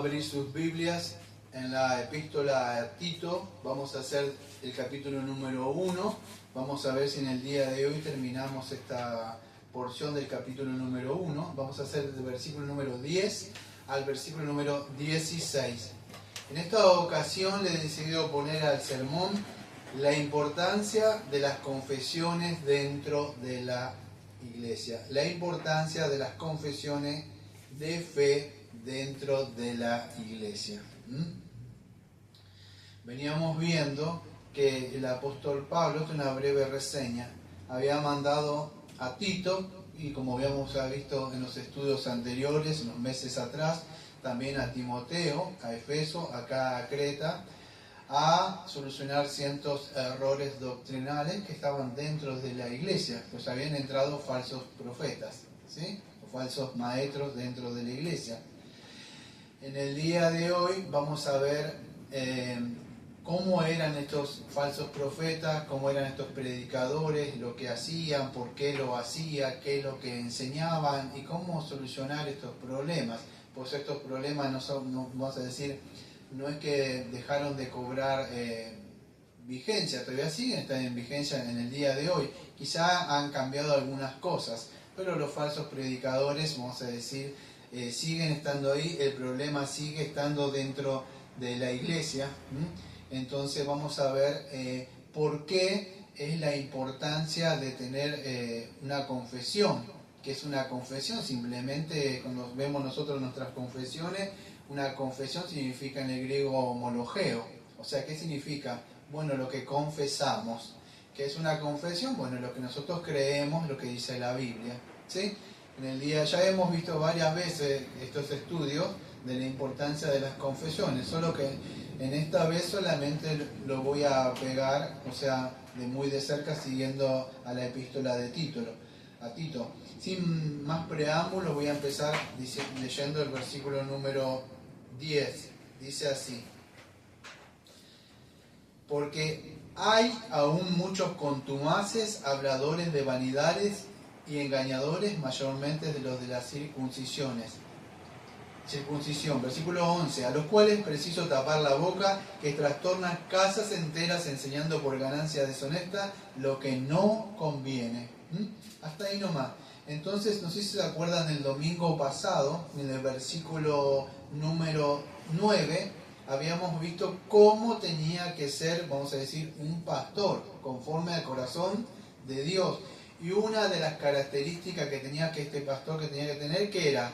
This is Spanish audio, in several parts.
abrir sus Biblias en la epístola a Tito. Vamos a hacer el capítulo número 1. Vamos a ver si en el día de hoy terminamos esta porción del capítulo número 1. Vamos a hacer del versículo número 10 al versículo número 16. En esta ocasión le he decidido poner al sermón la importancia de las confesiones dentro de la iglesia. La importancia de las confesiones de fe dentro de la iglesia. Veníamos viendo que el apóstol Pablo, esto es una breve reseña, había mandado a Tito, y como habíamos visto en los estudios anteriores, unos meses atrás, también a Timoteo, a Efeso, acá a Creta, a solucionar ciertos errores doctrinales que estaban dentro de la iglesia, pues habían entrado falsos profetas, ¿sí? O falsos maestros dentro de la iglesia. En el día de hoy vamos a ver cómo eran estos falsos profetas, cómo eran estos predicadores, lo que hacían, por qué lo hacían, qué es lo que enseñaban y cómo solucionar estos problemas. Pues estos problemas no son, no, vamos a decir, no es que dejaron de cobrar vigencia, todavía siguen, están en vigencia en el día de hoy. Quizá han cambiado algunas cosas, pero los falsos predicadores, vamos a decir, siguen estando ahí, el problema sigue estando dentro de la iglesia. Entonces vamos a ver por qué es la importancia de tener una confesión. ¿Qué es una confesión? Simplemente cuando vemos nosotros nuestras confesiones, una confesión significa en el griego homologeo. O sea, ¿qué significa? Bueno, lo que confesamos. ¿Qué es una confesión? Bueno, lo que nosotros creemos, lo que dice la Biblia, ¿sí? En el día ya hemos visto varias veces estos estudios de la importancia de las confesiones, solo que en esta vez solamente lo voy a pegar, o sea, de muy de cerca, siguiendo a la epístola de Tito. Sin más preámbulo voy a empezar leyendo el versículo número 10. Dice así: porque hay aún muchos contumaces, habladores de vanidades y engañadores, mayormente de los de las circuncisión, versículo 11, a los cuales es preciso tapar la boca, que trastornan casas enteras enseñando por ganancia deshonesta lo que no conviene. Hasta ahí nomás. Entonces, no sé si se acuerdan del domingo pasado, en el versículo número 9, habíamos visto cómo tenía que ser, vamos a decir, un pastor, conforme al corazón de Dios. Y una de las características que tenía que este pastor que tenía que tener, que era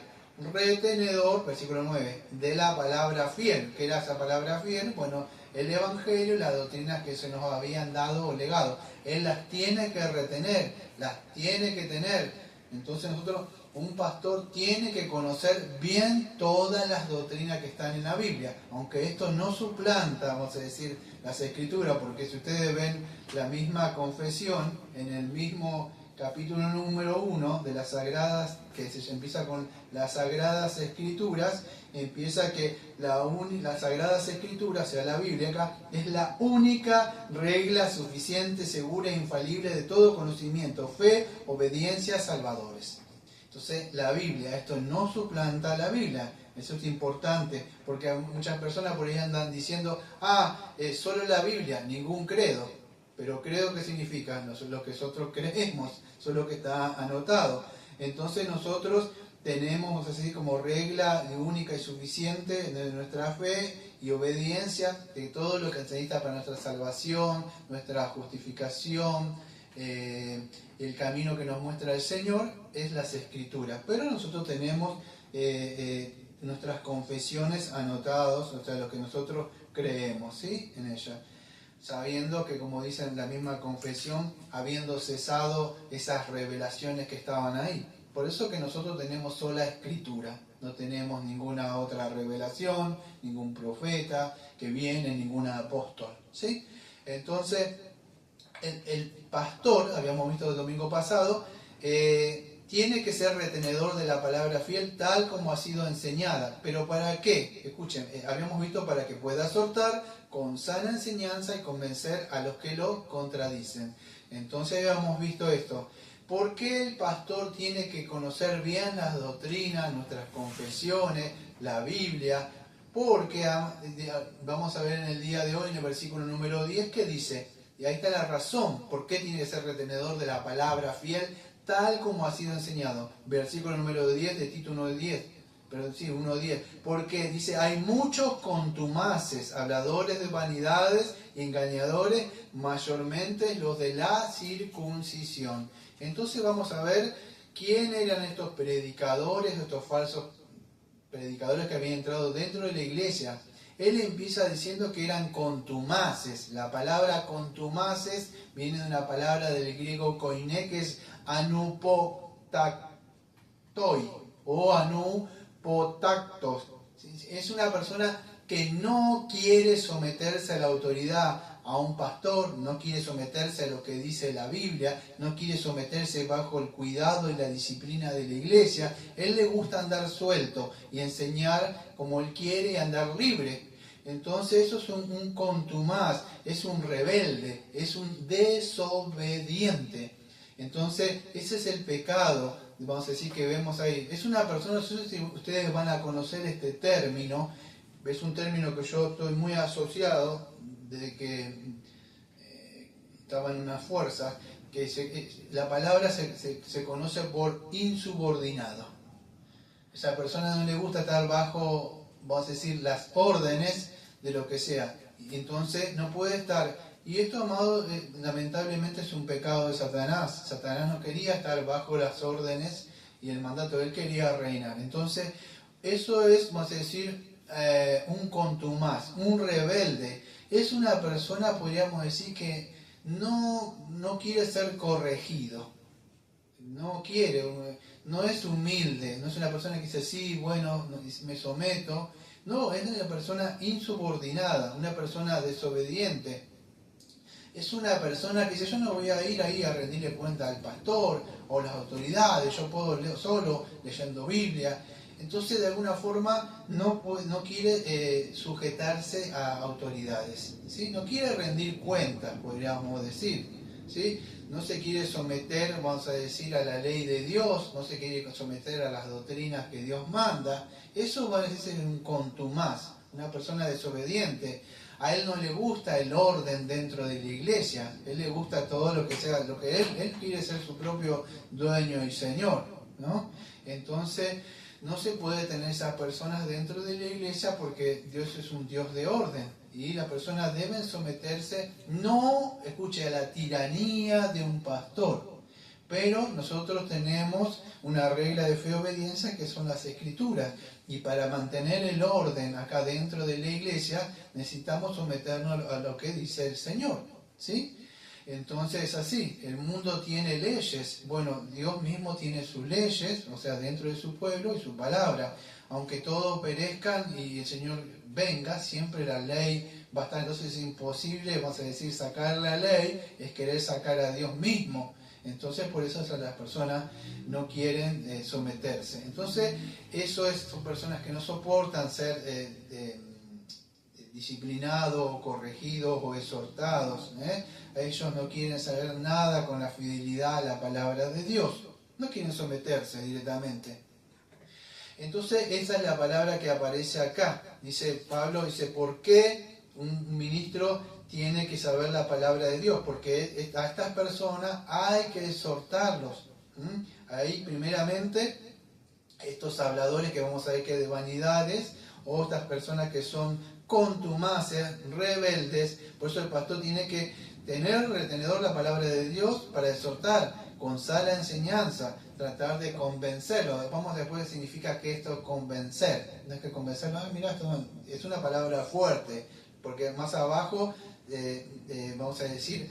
retenedor, versículo 9, de la palabra fiel. ¿Qué era esa palabra fiel? Bueno, el Evangelio y las doctrinas que se nos habían dado o legado. Él las tiene que retener, las tiene que tener. Entonces nosotros, un pastor tiene que conocer bien todas las doctrinas que están en la Biblia, aunque esto no suplanta, vamos a decir, las Escrituras, porque si ustedes ven la misma confesión en el mismo capítulo número 1 de las Sagradas, que se empieza con las Sagradas Escrituras, empieza que las Sagradas Escrituras, o sea, la Biblia acá, es la única regla suficiente, segura e infalible de todo conocimiento, fe, obediencia, salvadores. Entonces, la Biblia, esto no suplanta a la Biblia. Eso es importante, porque muchas personas por ahí andan diciendo, solo la Biblia, ningún credo. Pero credo, ¿qué significa? Lo que nosotros creemos, eso es lo que está anotado. Entonces nosotros tenemos, así como regla única y suficiente de nuestra fe y obediencia de todo lo que se necesita para nuestra salvación, nuestra justificación, el camino que nos muestra el Señor es las Escrituras. Pero nosotros tenemos nuestras confesiones anotadas, o sea, lo que nosotros creemos, ¿sí? En ellas. Sabiendo que, como dice en la misma confesión, habiendo cesado esas revelaciones que estaban ahí. Por eso que nosotros tenemos sola Escritura, no tenemos ninguna otra revelación, ningún profeta que viene, ningún apóstol, ¿sí? Entonces, el pastor, habíamos visto el domingo pasado, tiene que ser retenedor de la palabra fiel tal como ha sido enseñada. ¿Pero para qué? Escuchen, habíamos visto para que pueda exhortar con sana enseñanza y convencer a los que lo contradicen. Entonces habíamos visto esto. ¿Por qué el pastor tiene que conocer bien las doctrinas, nuestras confesiones, la Biblia? Porque vamos a ver en el día de hoy, en el versículo número 10, que dice, y ahí está la razón, por qué tiene que ser retenedor de la palabra fiel, tal como ha sido enseñado. Versículo número 10 de Tito 1:10. Pero sí, 1:10. Porque dice, hay muchos contumaces, habladores de vanidades y engañadores, mayormente los de la circuncisión. Entonces vamos a ver quién eran estos predicadores, estos falsos predicadores que habían entrado dentro de la iglesia. Él empieza diciendo que eran contumaces. La palabra contumaces viene de una palabra del griego koiné, que es anupotaktoi o anupotactos. Es una persona que no quiere someterse a la autoridad, a un pastor, no quiere someterse a lo que dice la Biblia, no quiere someterse bajo el cuidado y la disciplina de la iglesia. Él le gusta andar suelto y enseñar como él quiere y andar libre. Entonces eso es un contumaz, es un rebelde, es un desobediente. Entonces ese es el pecado, vamos a decir, que vemos ahí. Es una persona, no sé si ustedes van a conocer este término, es un término que yo estoy muy asociado desde que estaba en una fuerza, la palabra se conoce por insubordinado. Esa persona no le gusta estar bajo, vamos a decir, las órdenes de lo que sea. Y entonces no puede estar. Y esto, amado, lamentablemente es un pecado de Satanás. Satanás no quería estar bajo las órdenes y el mandato, él quería reinar. Entonces, eso es, vamos a decir, un contumaz, un rebelde. Es una persona, podríamos decir, que no quiere ser corregido. No quiere, no es humilde, no es una persona que dice, sí, bueno, me someto. No, es una persona insubordinada, una persona desobediente. Es una persona que dice, yo no voy a ir ahí a rendirle cuenta al pastor o las autoridades, yo puedo leer solo leyendo Biblia. Entonces, de alguna forma, no quiere sujetarse a autoridades, ¿sí? No quiere rendir cuentas, podríamos decir, ¿sí? No se quiere someter, vamos a decir, a la ley de Dios, no se quiere someter a las doctrinas que Dios manda. Eso va a decir un contumaz, una persona desobediente. A él no le gusta el orden dentro de la iglesia, a él le gusta todo lo que sea, lo que él quiere ser su propio dueño y señor, ¿no? Entonces, no se puede tener esas personas dentro de la iglesia porque Dios es un Dios de orden y las personas deben someterse, no, escuche, a la tiranía de un pastor. Pero nosotros tenemos una regla de fe y obediencia que son las escrituras. Y para mantener el orden acá dentro de la iglesia necesitamos someternos a lo que dice el Señor, ¿sí? Entonces es así, el mundo tiene leyes, bueno, Dios mismo tiene sus leyes, o sea, dentro de su pueblo y su palabra. Aunque todos perezcan y el Señor venga, siempre la ley va a estar. Entonces es imposible, vamos a decir, sacar la ley, es querer sacar a Dios mismo. Entonces por eso las personas no quieren someterse. Entonces son personas que no soportan ser disciplinados o corregidos o exhortados. Ellos no quieren saber nada con la fidelidad a la palabra de Dios. No quieren someterse directamente. Entonces esa es la palabra que aparece acá. Dice Pablo, dice, ¿por qué un ministro tiene que saber la palabra de Dios? Porque a estas personas hay que exhortarlos. Ahí primeramente estos habladores que vamos a ver que de vanidades, o estas personas que son contumaces, rebeldes. Por eso el pastor tiene que tener retenedor la palabra de Dios para exhortar, con sana enseñanza, tratar de convencerlo. Vamos después qué significa que esto convencer. No es que convencerlo, mira, esto es una palabra fuerte, porque más abajo, vamos a decir,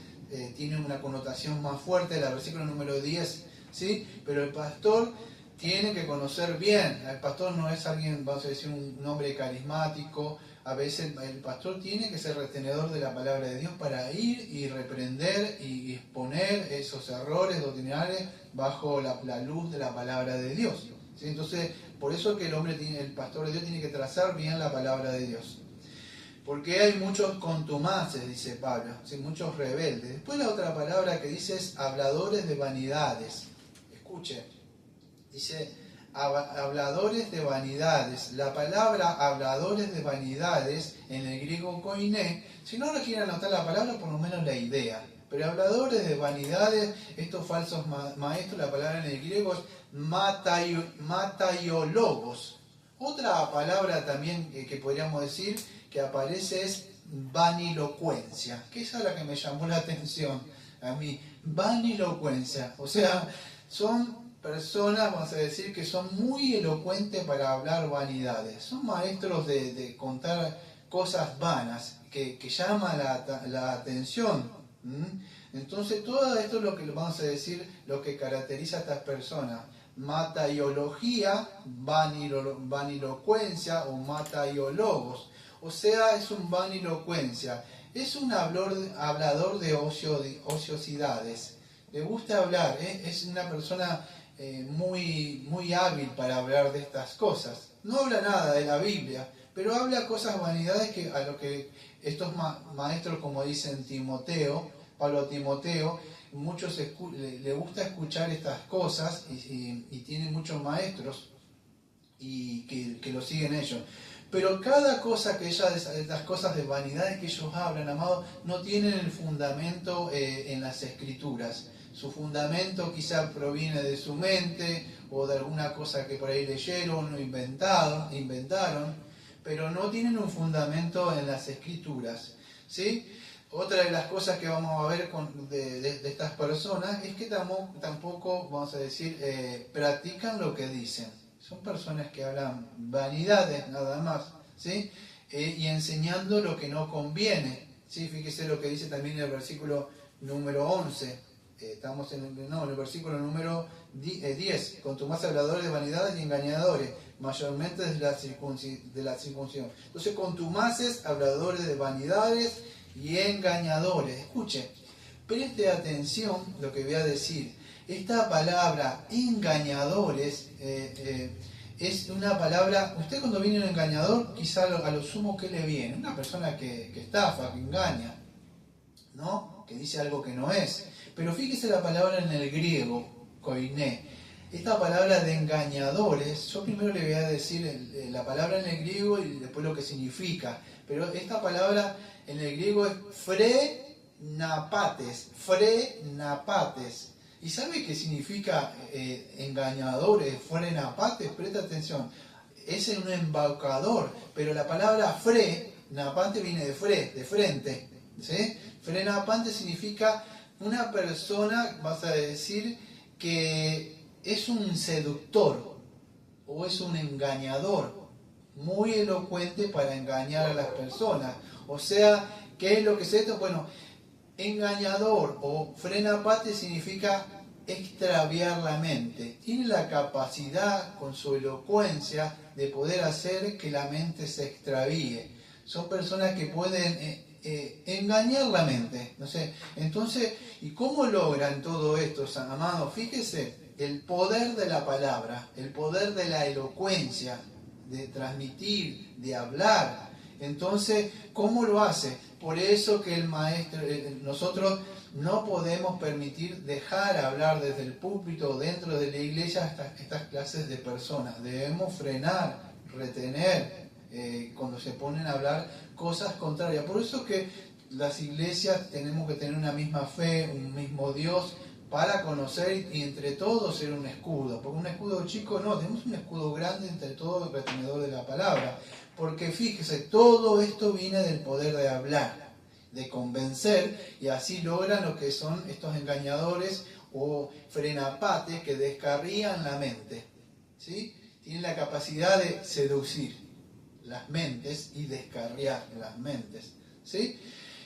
tiene una connotación más fuerte, el versículo número 10, ¿sí? Pero el pastor tiene que conocer bien. El pastor no es alguien, vamos a decir, un hombre carismático. A veces el pastor tiene que ser retenedor de la palabra de Dios para ir y reprender y exponer esos errores doctrinales bajo la luz de la palabra de Dios, ¿sí? Entonces, por eso que el pastor de Dios tiene que trazar bien la palabra de Dios. Porque hay muchos contumaces, dice Pablo, ¿sí? Muchos rebeldes. Después la otra palabra que dice es habladores de vanidades. Escuche, dice habladores de vanidades. La palabra habladores de vanidades en el griego koiné, si no lo quieren anotar la palabra, por lo menos la idea. Pero habladores de vanidades, estos falsos maestros, la palabra en el griego es mataiologos. Otra palabra también que podríamos decir que aparece es vanilocuencia, que esa es la que me llamó la atención a mí. Vanilocuencia, o sea, son personas, vamos a decir, que son muy elocuentes para hablar vanidades. Son maestros de contar cosas vanas, que llaman la atención. Entonces, todo esto es lo que vamos a decir, lo que caracteriza a estas personas. Mataiología, vanilocuencia o mataiologos. O sea, es un vanilocuencia. Es un hablador de ociosidades. Le gusta hablar, es una persona muy hábil para hablar de estas cosas. No habla nada de la Biblia, pero habla cosas vanidades que a lo que estos maestros, como dicen Pablo a Timoteo, muchos le gusta escuchar estas cosas y tiene muchos maestros y que lo siguen ellos. Pero cada cosa que las cosas de vanidades que ellos hablan, amados, no tienen el fundamento en las escrituras. Su fundamento quizá proviene de su mente o de alguna cosa que por ahí leyeron o inventaron, pero no tienen un fundamento en las escrituras, ¿sí? Otra de las cosas que vamos a ver de estas personas es que tampoco vamos a decir, practican lo que dicen. Son personas que hablan vanidades nada más, ¿sí? Y enseñando lo que no conviene, ¿sí? Fíjese lo que dice también en el versículo número 11. Estamos en el versículo número 10. Contumaz habladores de vanidades y engañadores, mayormente de la circuncisión. Entonces, contumaces, habladores de vanidades y engañadores. Escuche, preste atención lo que voy a decir. Esta palabra engañadores es una palabra, usted cuando viene un engañador, quizá a lo sumo que le viene, una persona que estafa, que engaña, ¿no? Que dice algo que no es. Pero fíjese la palabra en el griego, koiné. Esta palabra de engañadores, yo primero le voy a decir la palabra en el griego y después lo que significa. Pero esta palabra en el griego es frenapates. ¿Y sabe qué significa engañadores, frenapates? Presta atención. Es un embaucador, pero la palabra frenapante viene de frente. ¿Sí? Frenapante significa una persona, vas a decir, que es un seductor o es un engañador, muy elocuente para engañar a las personas. O sea, ¿qué es lo que es esto? Bueno, engañador o frenapate significa extraviar la mente. Tiene la capacidad, con su elocuencia, de poder hacer que la mente se extravíe. Son personas que pueden engañar la mente, no sé. Entonces, ¿y cómo logran todo esto, amados? Fíjese, el poder de la palabra, el poder de la elocuencia, de transmitir, de hablar. Entonces, ¿cómo lo hace? Por eso que el maestro, nosotros no podemos permitir dejar hablar desde el púlpito o dentro de la iglesia estas clases de personas. Debemos frenar, retener, cuando se ponen a hablar cosas contrarias. Por eso que las iglesias tenemos que tener una misma fe, un mismo Dios, para conocer y entre todos ser un escudo. Porque un escudo chico no, tenemos un escudo grande entre todos, retenedor de la palabra. Porque fíjese, todo esto viene del poder de hablar, de convencer, y así logran lo que son estos engañadores o frenapates que descarrían la mente, ¿sí? Tienen la capacidad de seducir las mentes y descarriar las mentes, ¿sí?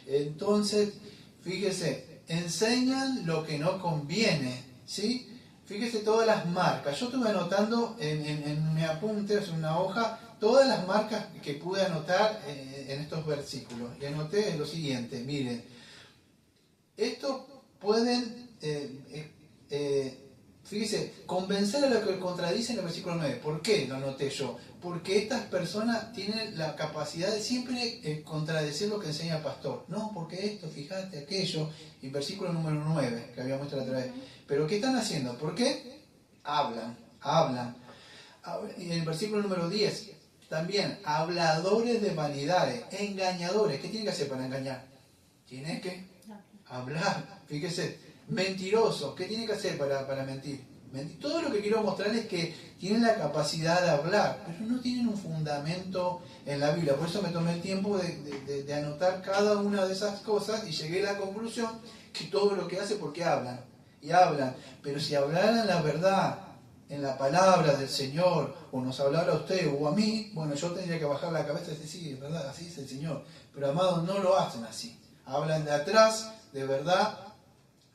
Entonces, fíjese, enseñan lo que no conviene, ¿sí? Fíjese todas las marcas. Yo estuve anotando en mi apunte, es una hoja, todas las marcas que pude anotar en estos versículos. Y anoté lo siguiente, miren, estos pueden, fíjese, convencer a lo que contradice en el versículo 9. ¿Por qué lo anoté yo? Porque estas personas tienen la capacidad de siempre contradecir lo que enseña el pastor. No, porque esto, fíjate, aquello, y versículo número 9, que habíamos visto la otra vez. Pero ¿qué están haciendo? ¿Por qué? Hablan. En el versículo número 10, también, habladores de vanidades, engañadores. ¿Qué tienen que hacer para engañar? Tienen que hablar. Fíjese, mentirosos. ¿Qué tienen que hacer para mentir? Todo lo que quiero mostrar es que tienen la capacidad de hablar, pero no tienen un fundamento en la Biblia. Por eso me tomé el tiempo de anotar cada una de esas cosas y llegué a la conclusión que todo lo que hace porque hablan. Y hablan. Pero si hablaran la verdad en la palabra del Señor, o nos hablara a usted o a mí, bueno, yo tendría que bajar la cabeza y decir, sí, es verdad, así es el Señor. Pero amados, no lo hacen así. Hablan de atrás, de verdad.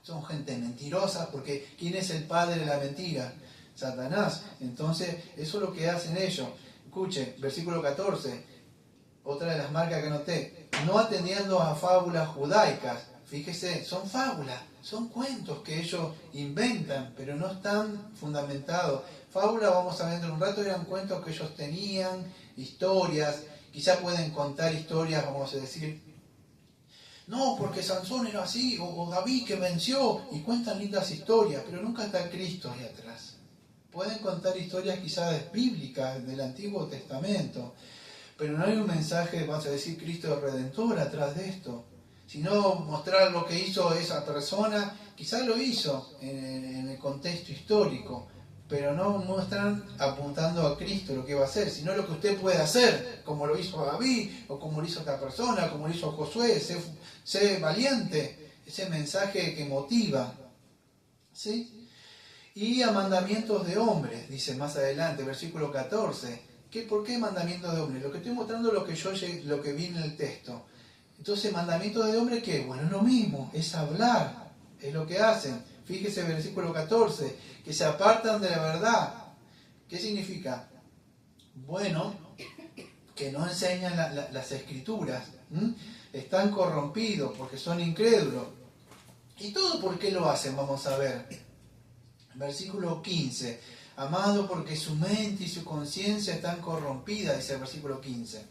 Son gente mentirosa, porque ¿quién es el padre de la mentira? Satanás. Entonces, eso es lo que hacen ellos. Escuche, versículo 14, otra de las marcas que anoté. No atendiendo a fábulas judaicas. Fíjese, son fábulas, son cuentos que ellos inventan, pero no están fundamentados. Fábulas, vamos a ver dentro de un rato, eran cuentos que ellos tenían, historias. Quizá pueden contar historias, vamos a decir, no, porque Sansón era así, o David que venció, y cuentan lindas historias, pero nunca está Cristo ahí atrás. Pueden contar historias quizás bíblicas del Antiguo Testamento, pero no hay un mensaje, vamos a decir, Cristo Redentor atrás de esto, sino mostrar lo que hizo esa persona. Quizás lo hizo en el contexto histórico, pero no están apuntando a Cristo lo que va a hacer, sino lo que usted puede hacer, como lo hizo David, o como lo hizo esta persona, como lo hizo Josué. Sé valiente, ese mensaje que motiva, ¿sí? Y a mandamientos de hombres, dice más adelante, versículo 14. ¿Por qué mandamientos de hombres? Lo que estoy mostrando es lo que vi en el texto. Entonces, mandamientos de hombres, ¿qué? Bueno, es lo mismo, es hablar, es lo que hacen. Fíjese el versículo 14, que se apartan de la verdad. ¿Qué significa? Bueno, que no enseñan las escrituras. Están corrompidos porque son incrédulos. ¿Y todo por qué lo hacen? Vamos a ver. Versículo 15. Amado, porque su mente y su conciencia están corrompidas, dice el versículo 15.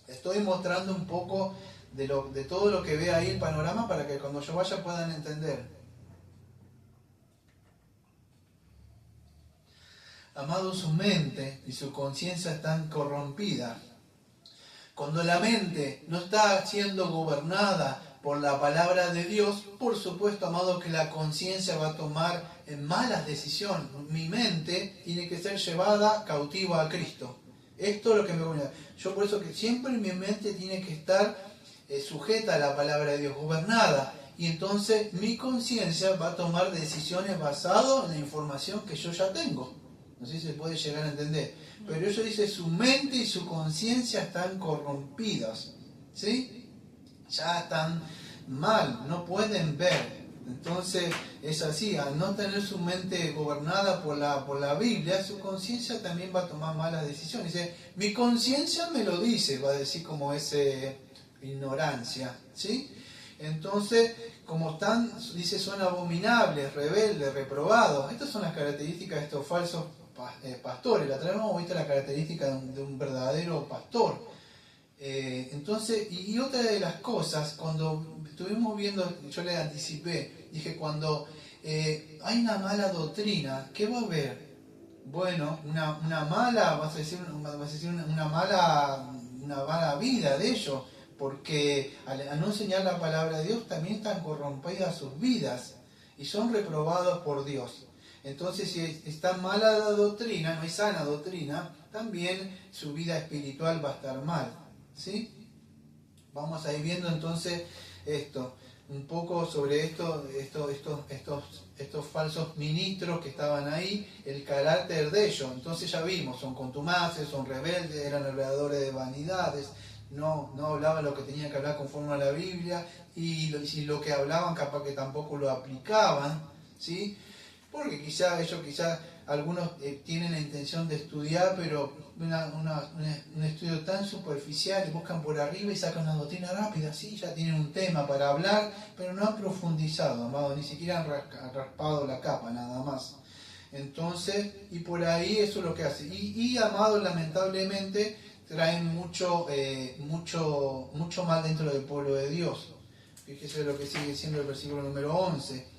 Estoy mostrando un poco de todo lo que ve ahí el panorama para que cuando yo vaya puedan entender. Amado, su mente y su conciencia están corrompidas. Cuando la mente no está siendo gobernada por la palabra de Dios, por supuesto, amado, que la conciencia va a tomar malas decisiones. Mi mente tiene que ser llevada cautiva a Cristo. Esto es lo que me gusta. Yo por eso que siempre mi mente tiene que estar sujeta a la palabra de Dios, gobernada. Y entonces mi conciencia va a tomar decisiones basadas en la información que yo ya tengo. No sé si se puede llegar a entender. Pero ellos dicen, su mente y su conciencia están corrompidas. ¿Sí? Ya están mal, no pueden ver. Entonces es así, al no tener su mente gobernada por la Biblia, su conciencia también va a tomar malas decisiones. Dice, mi conciencia me lo dice, va a decir como ese ignorancia. ¿Sí? Entonces, como están, dice, son abominables, rebeldes, reprobados. Estas son las características de estos falsos pastores. La traemos ahorita la característica de un verdadero pastor. Entonces, y otra de las cosas, cuando estuvimos viendo, yo le anticipé, dije, cuando hay una mala doctrina, ¿qué va a haber? Bueno, una mala, vas a decir una mala vida de ellos, porque al no enseñar la palabra de Dios también están corrompidas sus vidas y son reprobados por Dios. Entonces, si está mala la doctrina, no hay sana doctrina, también su vida espiritual va a estar mal. ¿Sí? Vamos a ir viendo entonces esto, un poco sobre estos falsos ministros que estaban ahí, el carácter de ellos. Entonces ya vimos, son contumaces, son rebeldes, eran habladores de vanidades, no hablaban lo que tenían que hablar conforme a la Biblia, y lo que hablaban capaz que tampoco lo aplicaban, ¿sí? Porque algunos tienen la intención de estudiar, pero un estudio tan superficial, buscan por arriba y sacan una doctrina rápida, sí, ya tienen un tema para hablar, pero no han profundizado, amado, ni siquiera han raspado la capa, nada más. Entonces, y por ahí eso es lo que hace. Y amado, lamentablemente, traen mucho mal dentro del pueblo de Dios. Fíjese lo que sigue siendo el versículo número 11.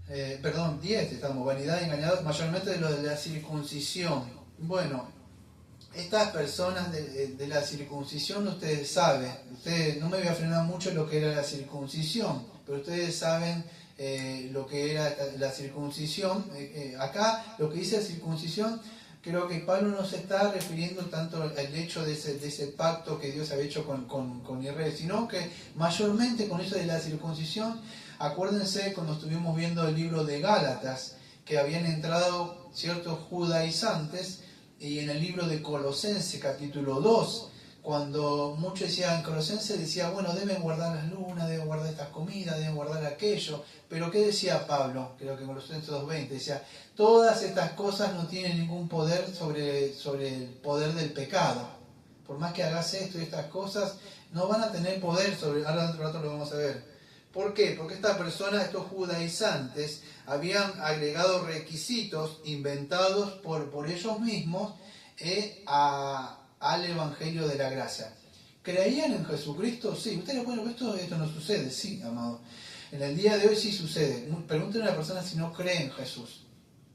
perdón, 10 estamos, vanidad engañados, mayormente de lo de la circuncisión. Bueno, estas personas de la circuncisión, ustedes saben, no me voy a frenar mucho en lo que era la circuncisión, pero ustedes saben lo que era la circuncisión. Acá lo que dice la circuncisión, creo que Pablo no se está refiriendo tanto al hecho de ese pacto que Dios había hecho con Israel, sino que mayormente con eso de la circuncisión, acuérdense cuando estuvimos viendo el libro de Gálatas, que habían entrado ciertos judaizantes, y en el libro de Colosenses capítulo 2, cuando muchos decían, Colosenses decía, bueno, deben guardar las lunas, deben guardar estas comidas, deben guardar aquello, pero ¿qué decía Pablo? Creo que Colosenses 2:20 decía, todas estas cosas no tienen ningún poder sobre el poder del pecado. Por más que hagas esto y estas cosas, no van a tener poder sobre, ahora dentro de rato lo vamos a ver. ¿Por qué? Porque estas personas, estos judaizantes, habían agregado requisitos inventados por ellos mismos al Evangelio de la Gracia. ¿Creían en Jesucristo? Sí. Ustedes, bueno, esto no sucede, sí, amado. En el día de hoy sí sucede. Pregúntenle a la persona si no cree en Jesús,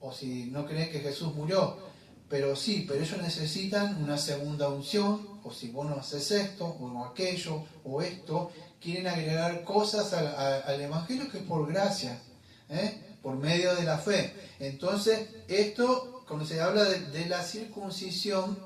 o si no cree que Jesús murió. Pero sí, pero ellos necesitan una segunda unción, o si vos no haces esto, o aquello, o esto, quieren agregar cosas al Evangelio que es por gracia, por medio de la fe. Entonces, esto, cuando se habla de la circuncisión,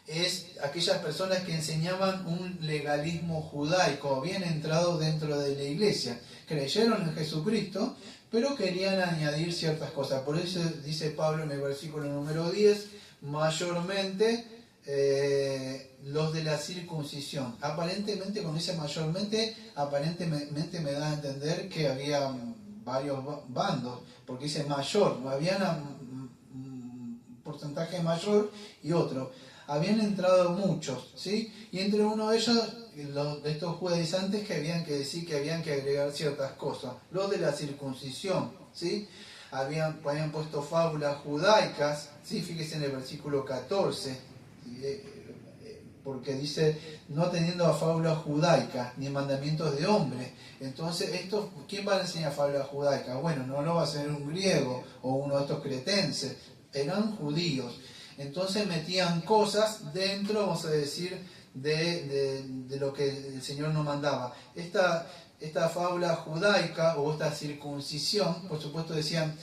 es aquellas personas que enseñaban un legalismo judaico, habían entrado dentro de la iglesia, creyeron en Jesucristo, pero querían añadir ciertas cosas. Por eso dice Pablo en el versículo número 10, mayormente los de la circuncisión. Aparentemente, cuando dice mayormente, aparentemente me da a entender que había varios bandos, porque dice mayor, había un porcentaje mayor y otro. Habían entrado muchos, ¿sí? Y entre uno de ellos, de estos judaizantes que habían que decir que habían que agregar ciertas cosas. Los de la circuncisión, ¿sí? Habían puesto fábulas judaicas, ¿sí? Fíjense en el versículo 14, porque dice, no atendiendo a fábulas judaicas, ni mandamientos de hombres. Entonces, ¿quién va a enseñar fábulas judaicas? Bueno, no lo va a hacer un griego o uno de estos cretenses, eran judíos. Entonces metían cosas dentro, vamos a decir, de lo que el Señor nos mandaba. Esta fábula judaica o esta circuncisión, por supuesto decían,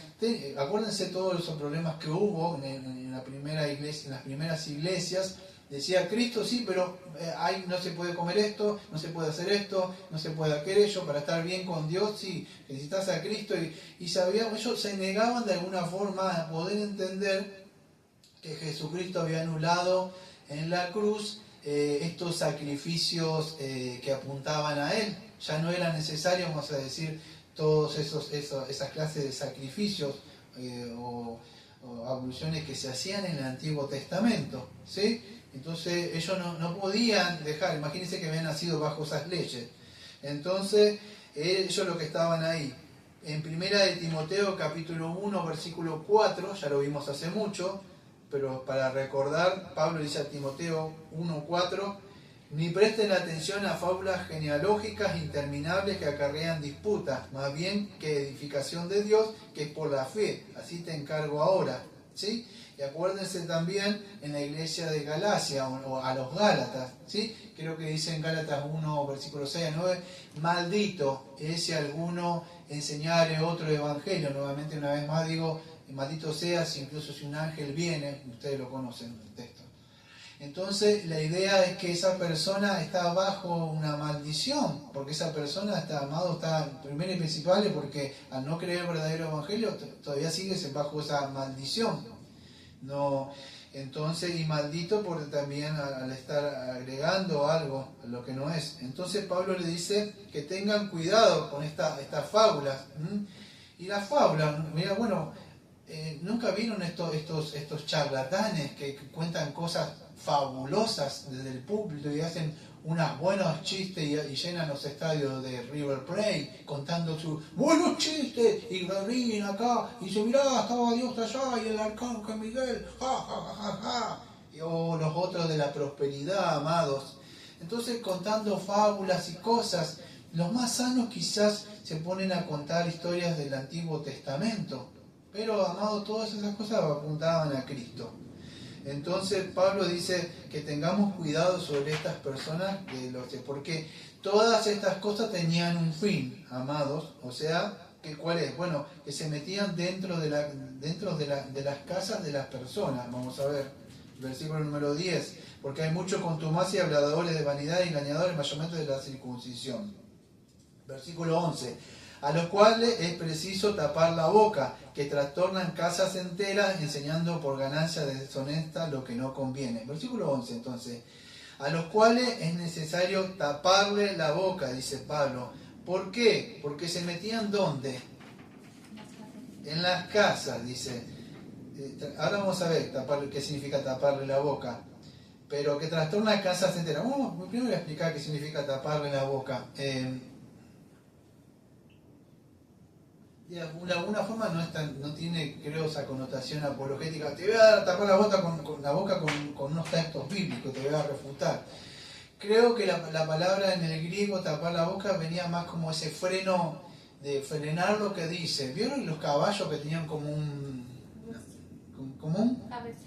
acuérdense todos esos problemas que hubo en la primera iglesia, en las primeras iglesias. Decía Cristo sí, pero no se puede comer esto, no se puede hacer esto, no se puede aquello, para estar bien con Dios sí, necesitas a Cristo. Y sabían, ellos se negaban de alguna forma a poder entender que Jesucristo había anulado en la cruz estos sacrificios que apuntaban a Él. Ya no era necesario, vamos a decir, todas esas clases de sacrificios o abluciones que se hacían en el Antiguo Testamento, ¿sí? Entonces ellos no podían dejar, imagínense que habían nacido bajo esas leyes. Entonces ellos lo que estaban ahí. En 1 de Timoteo capítulo 1 versículo 4, ya lo vimos hace mucho, pero para recordar, Pablo dice a Timoteo 1:4, ni presten atención a fábulas genealógicas interminables que acarrean disputas, más bien que edificación de Dios, que es por la fe. Así te encargo ahora, ¿sí? Y acuérdense también en la iglesia de Galacia, o a los Gálatas, ¿sí? Creo que dice en Gálatas 1, versículo 6 a 9, maldito es si alguno enseñare otro evangelio. Nuevamente, una vez más digo, maldito seas, incluso si un ángel viene, ustedes lo conocen el texto. Entonces la idea es que esa persona está bajo una maldición, porque esa persona está primero y principal, porque al no creer el verdadero evangelio todavía sigue bajo esa maldición. No, entonces, y maldito porque también al estar agregando algo a lo que no es. Entonces Pablo le dice que tengan cuidado con estas fábulas. Y las fábulas, mira, bueno, ¿nunca vieron estos charlatanes que cuentan cosas fabulosas desde el púlpito y hacen unos buenos chistes y llenan los estadios de River Plate contando sus buenos chistes y ríen acá y dicen, mirá, estaba Dios allá y el arcángel Miguel, ja, ja, ja, ja, ja. O los otros de la prosperidad, amados. Entonces contando fábulas y cosas Los más sanos quizás se ponen a contar historias del Antiguo Testamento, pero, amados, todas esas cosas apuntaban a Cristo. Entonces Pablo dice que tengamos cuidado sobre estas personas, porque todas estas cosas tenían un fin, amados. O sea, ¿cuál es? Bueno, que se metían dentro de las casas de las personas. Vamos a ver, versículo número 10. Porque hay muchos contumacia, habladores de vanidad y engañadores, mayormente de la circuncisión. Versículo 11. A los cuales es preciso tapar la boca, que trastornan casas enteras, enseñando por ganancia deshonesta lo que no conviene. Versículo 11, entonces. A los cuales es necesario taparle la boca, dice Pablo. ¿Por qué? Porque se metían ¿dónde? En las casas, dice. Ahora vamos a ver qué significa taparle la boca. Pero que trastorna casas enteras. Primero voy a explicar qué significa taparle la boca. De alguna forma no tiene, creo, esa connotación apologética. Te voy a tapar la boca con unos textos bíblicos, te voy a refutar. Creo que la palabra en el griego, tapar la boca, venía más como ese freno, de frenar lo que dice. ¿Vieron los caballos que tenían como un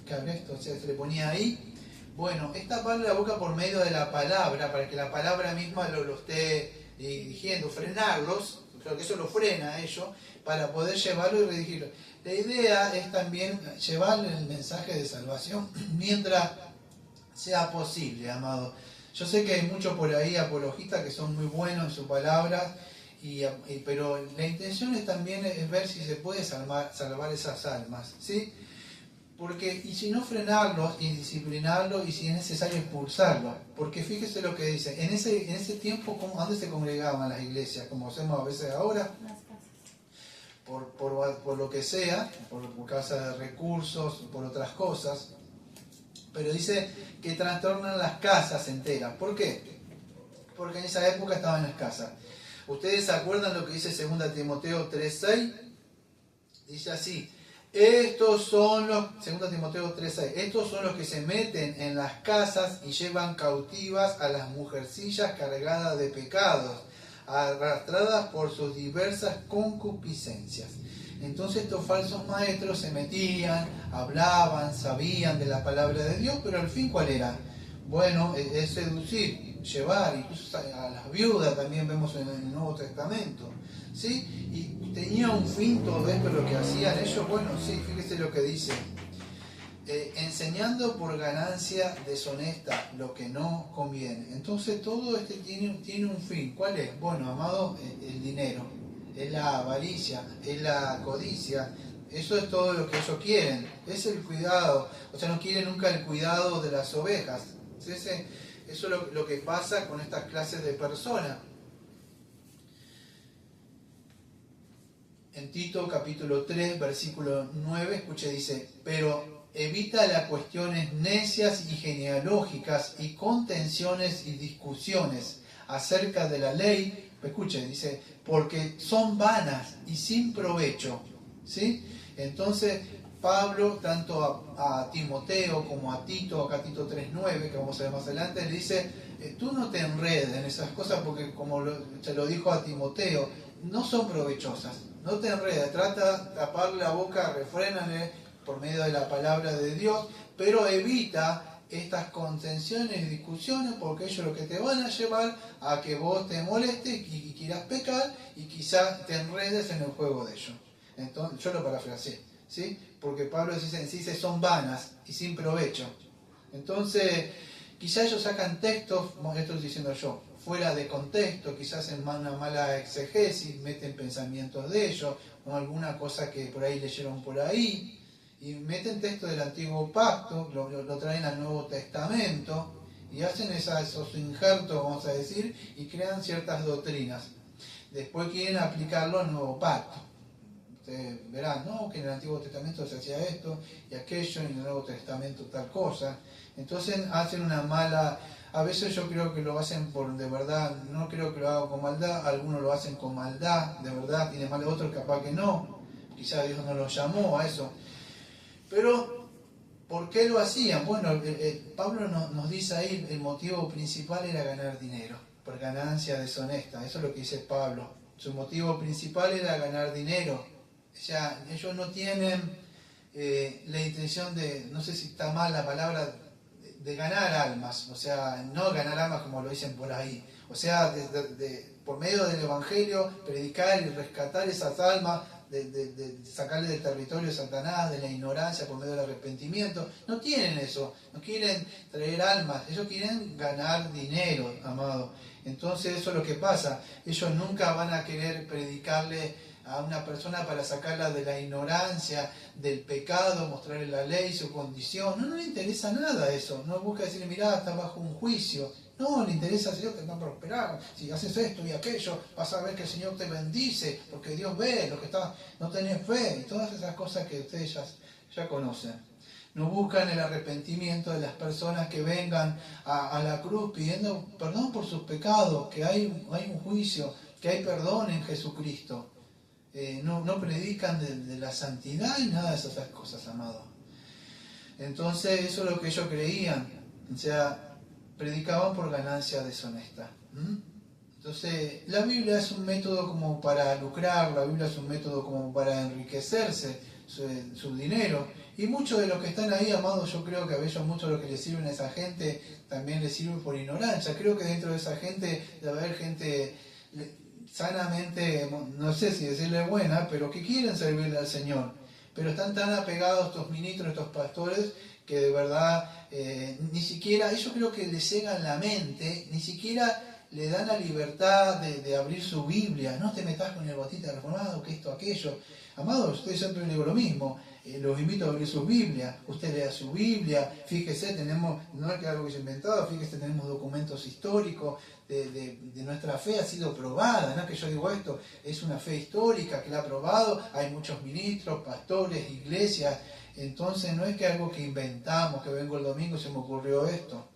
cabresto? O sea, se le ponía ahí. Bueno, es taparle la boca por medio de la palabra, para que la palabra misma lo esté dirigiendo, frenarlos. Creo que eso lo frena a ellos, para poder llevarlo y redirigirlo. La idea es también llevarle el mensaje de salvación mientras sea posible, amado. Yo sé que hay muchos por ahí apologistas que son muy buenos en sus palabras, pero la intención también es ver si se puede salvar esas almas, ¿sí? Porque, y si no, frenarlos y disciplinarlos, y si es necesario expulsarlos. Porque fíjese lo que dice, en ese tiempo, ¿dónde se congregaban las iglesias? Como hacemos a veces ahora. Las casas. Por lo que sea, por causa de recursos, por otras cosas. Pero dice que trastornan las casas enteras. ¿Por qué? Porque en esa época estaban las casas. ¿Ustedes se acuerdan lo que dice 2 Timoteo 3:6? Dice así. Estos son los, 2 Timoteo 3:6, estos son los que se meten en las casas y llevan cautivas a las mujercillas cargadas de pecados, arrastradas por sus diversas concupiscencias. Entonces estos falsos maestros se metían, hablaban, sabían de la palabra de Dios, pero al fin ¿cuál era? Bueno, es seducir, llevar, incluso a las viudas también vemos en el Nuevo Testamento. ¿Sí? Y tenía un fin todo esto, lo que hacían ellos. Bueno, sí, fíjese lo que dice. Enseñando por ganancia deshonesta lo que no conviene. Entonces todo tiene un fin. ¿Cuál es? Bueno, amado, el dinero. Es la avaricia, es la codicia. Eso es todo lo que ellos quieren. Es el cuidado. O sea, no quieren nunca el cuidado de las ovejas. Eso es lo que pasa con estas clases de personas. En Tito capítulo 3, versículo 9, escuche, dice, pero evita las cuestiones necias y genealógicas y contenciones y discusiones acerca de la ley, escuche, dice, porque son vanas y sin provecho, ¿sí? Entonces, Pablo, tanto a Timoteo como a Tito, acá Tito 3:9, que vamos a ver más adelante, le dice, tú no te enredes en esas cosas porque, como se lo dijo a Timoteo, no son provechosas. No te enredes, trata de taparle la boca, refrénale por medio de la palabra de Dios, pero evita estas contenciones y discusiones, porque ellos lo que te van a llevar a que vos te molestes y quieras pecar y quizás te enredes en el juego de ellos. Entonces, yo lo parafraseé, ¿sí? Porque Pablo dice, son vanas y sin provecho. Entonces, quizás ellos sacan textos, esto estoy diciendo yo, fuera de contexto, quizás en una mala exegesis, meten pensamientos de ellos, o alguna cosa que por ahí leyeron por ahí, y meten textos del Antiguo Pacto, lo traen al Nuevo Testamento, y hacen esos injertos, vamos a decir, y crean ciertas doctrinas. Después quieren aplicarlo al Nuevo Pacto. Ustedes verán, ¿no? Que en el Antiguo Testamento se hacía esto y aquello, en el Nuevo Testamento tal cosa. Entonces hacen una mala... A veces yo creo que lo hacen de verdad, no creo que lo hagan con maldad, algunos lo hacen con maldad, de verdad, tiene mal, otros capaz que no, quizás Dios no los llamó a eso. Pero, ¿por qué lo hacían? Bueno, Pablo nos dice ahí, el motivo principal era ganar dinero. por ganancia deshonesta. Eso es lo que dice Pablo. Su motivo principal era ganar dinero. O sea, ellos no tienen la intención de, no sé si está mal la palabra, de ganar almas. O sea, no ganar almas como lo dicen por ahí. O sea, por medio del Evangelio, predicar y rescatar esas almas, de sacarle del territorio de Satanás, de la ignorancia, por medio del arrepentimiento. No tienen eso, no quieren traer almas, ellos quieren ganar dinero, amado. Entonces eso es lo que pasa. Ellos nunca van a querer predicarle a una persona para sacarla de la ignorancia, del pecado, mostrarle la ley, su condición. No le interesa nada eso. No busca decirle, mirá, está bajo un juicio. No, le interesa, Señor, te va a prosperar. Si haces esto y aquello, vas a ver que el Señor te bendice, porque Dios ve lo que está, no tenés fe, y todas esas cosas que ustedes ya conocen. No buscan el arrepentimiento de las personas que vengan a la cruz pidiendo perdón por sus pecados, que hay un juicio, que hay perdón en Jesucristo. No predican de la santidad y nada de esas cosas, amado. Entonces eso es lo que ellos creían. O sea, predicaban por ganancia deshonesta. Entonces, la Biblia es un método como para lucrar, la Biblia es un método como para enriquecerse su dinero. Y muchos de los que están ahí, amados, yo creo que a ellos mucho de lo que les sirven a esa gente también les sirve por ignorancia. Creo que dentro de esa gente debe haber gente sanamente, no sé si decirle buena, pero que quieren servirle al Señor. Pero están tan apegados estos ministros, estos pastores, que de verdad ni siquiera, ellos creo que les cegan la mente, ni siquiera le dan la libertad de abrir su Biblia. No te metas con el Bautista Reformado, que esto, aquello. Amados, ustedes siempre les digo lo mismo. Los invito a abrir su Biblia. Usted lea su Biblia. Fíjese, tenemos, no es que algo que se ha inventado, fíjese, tenemos documentos históricos de nuestra fe, ha sido probada. No es que yo digo esto, es una fe histórica que la ha probado. Hay muchos ministros, pastores, iglesias. Entonces no es que algo que inventamos, que vengo el domingo y se me ocurrió esto.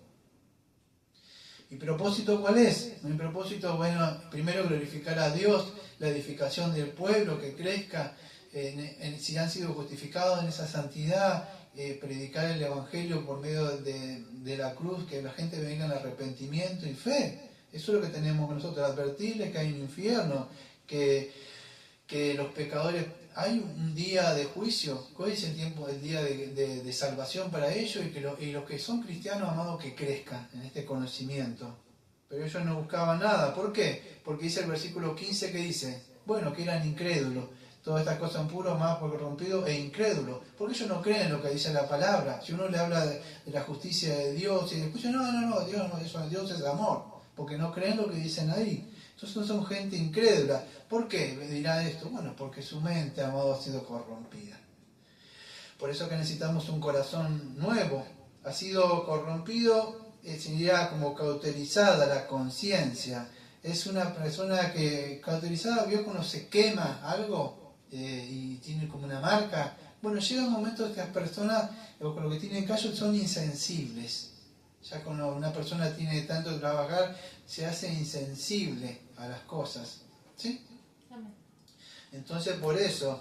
¿Mi propósito cuál es? Mi propósito, bueno, primero glorificar a Dios, la edificación del pueblo, que crezca, si han sido justificados en esa santidad, predicar el Evangelio por medio de la cruz, que la gente venga en arrepentimiento y fe. Eso es lo que tenemos que nosotros, advertirles que hay un infierno, que los pecadores, hay un día de juicio, que hoy es el día de salvación para ellos, y los que son cristianos, amados, que crezcan en este conocimiento. Pero ellos no buscaban nada. ¿Por qué? Porque dice el versículo 15 que dice, bueno, que eran incrédulos. Todas estas cosas son puros, más corrompidos e incrédulos. Porque ellos no creen en lo que dice la palabra. Si uno le habla de la justicia de Dios, y después no, Dios es amor. Porque no creen lo que dicen ahí. Entonces son gente incrédula. ¿Por qué me dirá esto? Bueno, porque su mente, amado, ha sido corrompida. Por eso que necesitamos un corazón nuevo. Ha sido corrompido, sería como cauterizada la conciencia. Es una persona que, cauterizada, vio cuando se quema algo y tiene como una marca. Bueno, llega un momento que las personas, con lo que tienen callo, son insensibles. Ya cuando una persona tiene tanto de trabajar, se hace insensible a las cosas. ¿Sí? Entonces, por eso,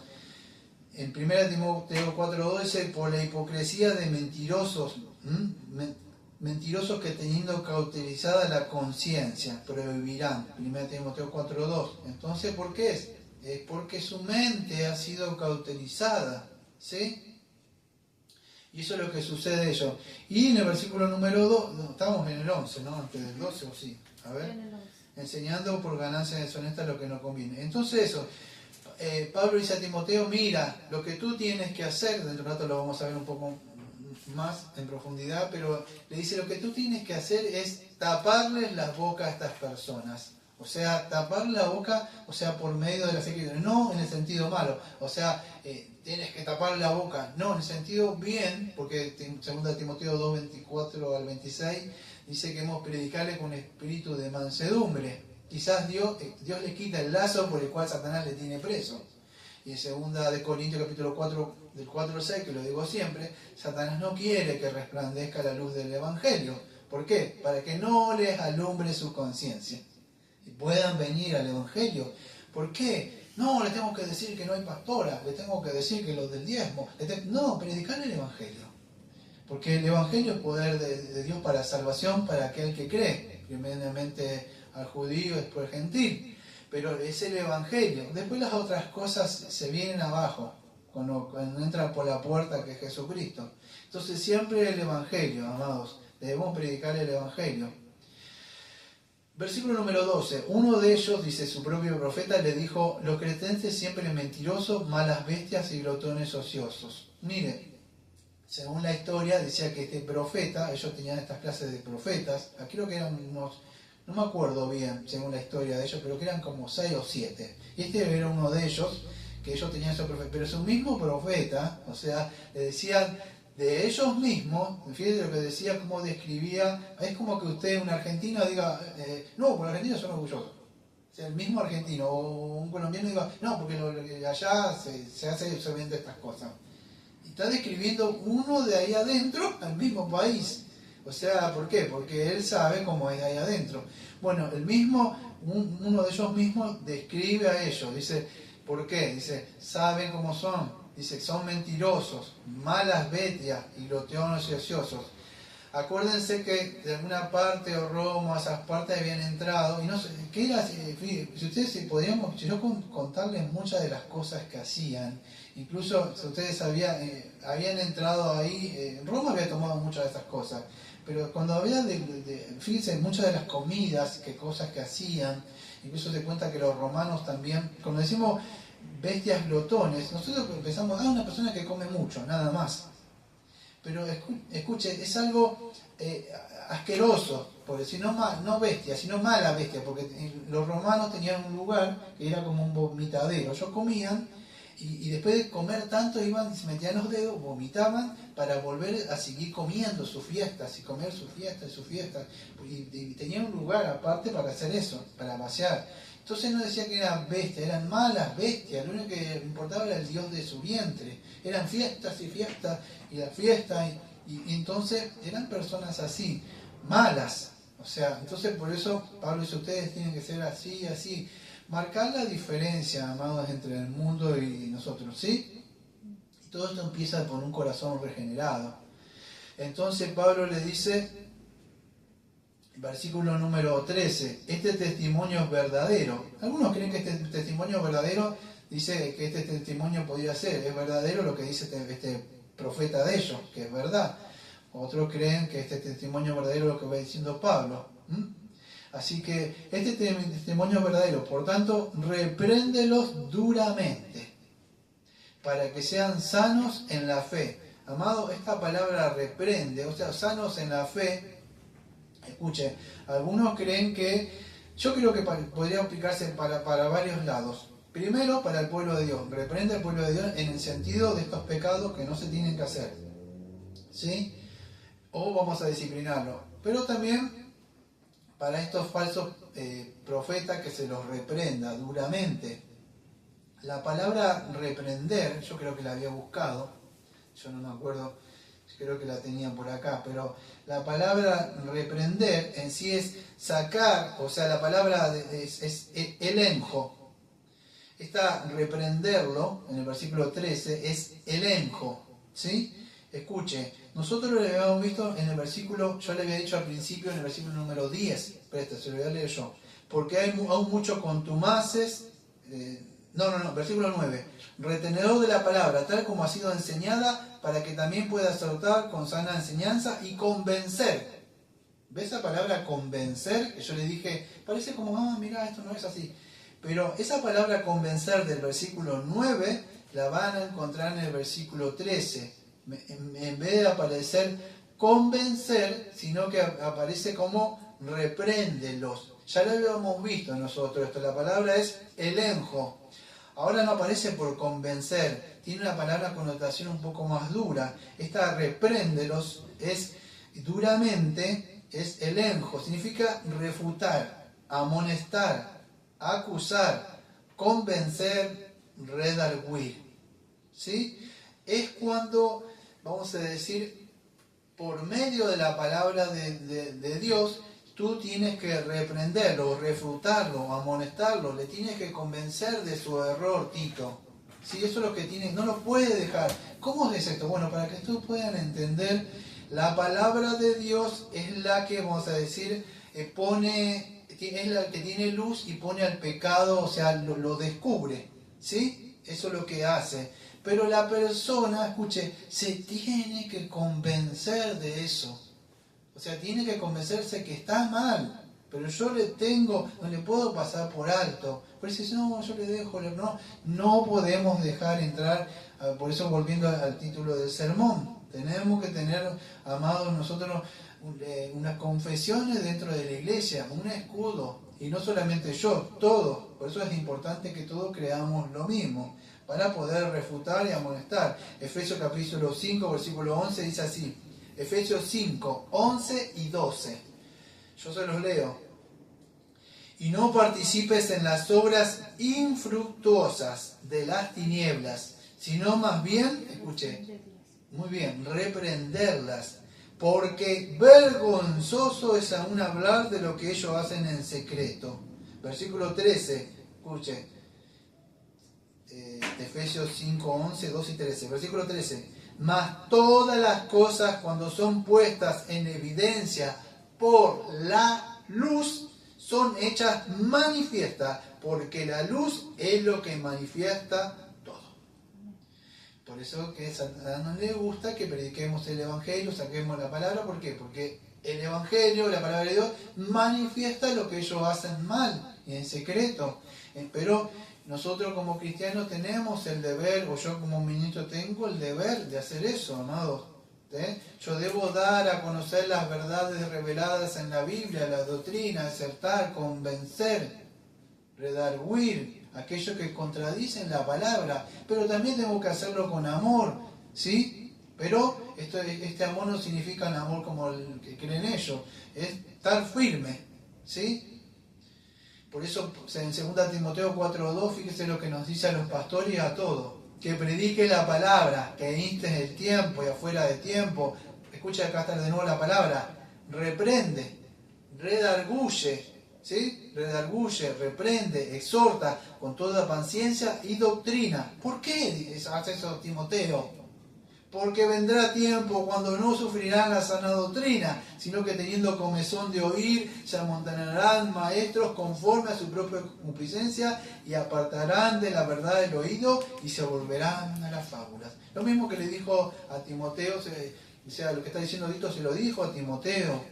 en 1 Timoteo 4:2 dice, por la hipocresía de mentirosos, mentirosos que teniendo cauterizada la conciencia, prohibirán. 1 Timoteo 4:2. Entonces, ¿por qué es? Es porque su mente ha sido cauterizada. ¿Sí? Y eso es lo que sucede a ellos. Y en el versículo número 2, no, estamos en el 11, ¿no? Antes del 12 o sí. A ver. Enseñando por ganancia deshonesta lo que no conviene. Entonces eso, Pablo dice a Timoteo, mira, lo que tú tienes que hacer, dentro de un rato lo vamos a ver un poco más en profundidad, pero le dice, lo que tú tienes que hacer es taparles las bocas a estas personas. O sea, tapar la boca, o sea, por medio de la fe, no en el sentido malo, o sea, tienes que tapar la boca, no, en el sentido bien, porque 2 Timoteo 2, 24 al 26, dice que hemos predicarle con espíritu de mansedumbre. Quizás Dios le quita el lazo por el cual Satanás le tiene preso. Y en 2 Corintios capítulo 4, del 4 al 6, que lo digo siempre, Satanás no quiere que resplandezca la luz del Evangelio. ¿Por qué? Para que no les alumbre su conciencia y puedan venir al Evangelio. ¿Por qué? No, le tengo que decir que no hay pastora, le tengo que decir que los del diezmo. No, predicar el Evangelio. Porque el Evangelio es poder de Dios para salvación para aquel que cree. Primeramente al judío, después al gentil. Pero es el Evangelio. Después las otras cosas se vienen abajo, cuando entran por la puerta que es Jesucristo. Entonces siempre el Evangelio, amados. Debemos predicar el Evangelio. Versículo número 12. Uno de ellos, dice su propio profeta, le dijo: los cretenses siempre mentirosos, malas bestias y glotones ociosos. Mire, según la historia decía que este profeta, ellos tenían estas clases de profetas, creo que eran unos, no me acuerdo bien según la historia de ellos, pero que eran como 6 o 7. Y este era uno de ellos, que ellos tenían esos profetas. Pero su mismo profeta, o sea, le decían de ellos mismos, fíjate lo que decía, cómo describía, es como que usted, un argentino, diga, no, porque los argentinos son orgullosos. O sea, el mismo argentino o un colombiano diga, no, porque allá se vende estas cosas. Y está describiendo uno de ahí adentro al mismo país. O sea, ¿por qué? Porque él sabe cómo es ahí adentro. Bueno, uno de ellos mismos describe a ellos, dice, ¿por qué? Dice, saben cómo son. Dice, son mentirosos, malas bestias y glotones ociosos. Acuérdense que de alguna parte, o Roma, esas partes habían entrado, y no sé, ¿qué era? Si ustedes podríamos, si yo contarles muchas de las cosas que hacían, incluso si ustedes habían entrado ahí, Roma había tomado muchas de esas cosas, pero cuando había fíjense, muchas de las comidas, cosas que hacían, incluso se cuenta que los romanos también, cuando decimos bestias glotones, nosotros pensamos, una persona que come mucho, nada más. Pero escuche, es algo asqueroso, por decir, no bestia, sino mala bestia, porque los romanos tenían un lugar que era como un vomitadero. Ellos comían y después de comer tanto se metían los dedos, vomitaban para volver a seguir comiendo sus fiestas y comer sus fiestas y sus fiestas. Y tenían un lugar aparte para hacer eso, para vaciar. Entonces no decía que eran bestias, eran malas bestias, lo único que importaba era el Dios de su vientre. Eran fiestas y fiestas y la fiesta, y entonces eran personas así, malas. O sea, entonces por eso Pablo dice, ustedes tienen que ser así, así. Marcar la diferencia, amados, entre el mundo y nosotros, ¿sí? Y todo esto empieza por un corazón regenerado. Entonces Pablo le dice, versículo número 13, este testimonio es verdadero. Algunos creen que este testimonio es verdadero, dice que este testimonio podría ser, es verdadero lo que dice este profeta de ellos, que es verdad. Otros creen que este testimonio es verdadero lo que va diciendo Pablo. Así que este testimonio es verdadero, por tanto, repréndelos duramente, para que sean sanos en la fe. Amado, esta palabra reprende, o sea, sanos en la fe. Escuche, algunos creen que, yo creo que podría aplicarse para varios lados. Primero, para el pueblo de Dios, reprende al pueblo de Dios en el sentido de estos pecados que no se tienen que hacer, ¿sí? O vamos a disciplinarlo. Pero también para estos falsos profetas, que se los reprenda duramente. La palabra reprender, yo creo que la había buscado, yo no me acuerdo, creo que la tenía por acá, pero la palabra reprender en sí es sacar, o sea, la palabra es elenjo. Esta reprenderlo, en el versículo 13, es elenjo, ¿sí? Escuche, nosotros lo habíamos visto en el versículo, yo le había dicho al principio, en el versículo número 10, presta, se lo voy a leer yo, porque hay aún muchos contumaces, versículo 9, retenedor de la palabra, tal como ha sido enseñada, para que también pueda exhortar con sana enseñanza y convencer. ¿Ves esa palabra convencer? Que yo le dije, parece como, mira, esto no es así. Pero esa palabra convencer del versículo 9 la van a encontrar en el versículo 13. En vez de aparecer convencer, sino que aparece como repréndelos. Ya lo habíamos visto nosotros esto, la palabra es elenjo. Ahora no aparece por convencer, tiene una palabra connotación un poco más dura. Esta repréndelos es duramente, es elenjo, significa refutar, amonestar, acusar, convencer, redarguir. ¿Sí? Es cuando, vamos a decir, por medio de la palabra de Dios, tú tienes que reprenderlo, refutarlo, amonestarlo, le tienes que convencer de su error, Tito. ¿Sí? Eso es lo que tiene, no lo puede dejar. ¿Cómo es esto? Bueno, para que ustedes puedan entender, la palabra de Dios es la que, vamos a decir, pone es la que tiene luz y pone al pecado, o sea, lo descubre, ¿sí? Eso es lo que hace. Pero la persona, escuche, se tiene que convencer de eso. O sea, tiene que convencerse que está mal. Pero yo no le puedo pasar por alto. Pero si no, yo le dejo, no podemos dejar entrar, por eso volviendo al título del sermón, tenemos que tener, amados, nosotros unas confesiones dentro de la iglesia, un escudo, y no solamente yo, todos. Por eso es importante que todos creamos lo mismo, para poder refutar y amonestar. Efesios capítulo 5, versículo 11 dice así, Efesios 5, 11 y 12. Yo se los leo. Y no participes en las obras infructuosas de las tinieblas, sino más bien, escuche, muy bien, reprenderlas, porque vergonzoso es aún hablar de lo que ellos hacen en secreto. Versículo 13, escuche, Efesios 5, 11, 2 y 13. Versículo 13, mas todas las cosas cuando son puestas en evidencia por la luz, son hechas manifiestas, porque la luz es lo que manifiesta todo. Por eso que a Satanás no le gusta que prediquemos el Evangelio, saquemos la palabra. ¿Por qué? Porque el Evangelio, la palabra de Dios, manifiesta lo que ellos hacen mal y en secreto. Pero nosotros como cristianos tenemos el deber, o yo como ministro tengo el deber de hacer eso, amados. Yo debo dar a conocer las verdades reveladas en la Biblia, la doctrina, acertar, convencer, redarguir aquellos que contradicen la palabra, pero también tengo que hacerlo con amor, ¿sí? Pero este amor no significa un amor como el que creen ellos, es estar firme, ¿sí? Por eso en 2 Timoteo 4:2, fíjese lo que nos dice a los pastores y a todos. Que predique la palabra, que instes el tiempo y afuera de tiempo. Escucha, acá está de nuevo la palabra. Reprende, redarguye, ¿sí? Redarguye, reprende, exhorta con toda paciencia y doctrina. ¿Por qué hace eso Timoteo? Porque vendrá tiempo cuando no sufrirán la sana doctrina, sino que teniendo comezón de oír, se amontonarán maestros conforme a su propia concupiscencia y apartarán de la verdad el oído y se volverán a las fábulas. Lo mismo que le dijo a Timoteo, o sea, lo que está diciendo Dito se lo dijo a Timoteo.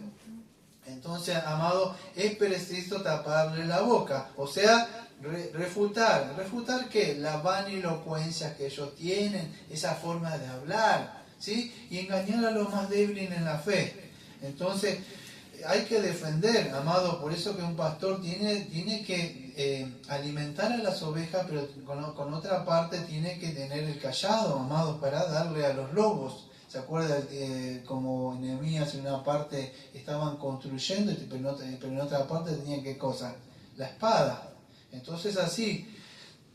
Entonces, amado, es preciso taparle la boca, o sea, refutar ¿qué? La vanilocuencia que ellos tienen, esa forma de hablar, ¿sí? Y engañar a los más débiles en la fe. Entonces, hay que defender, amado, por eso que un pastor tiene que alimentar a las ovejas, pero con otra parte tiene que tener el callado, amado, para darle a los lobos. ¿Se acuerda como Nehemías en una parte estaban construyendo, pero en otra parte tenían qué cosa? La espada. Entonces así,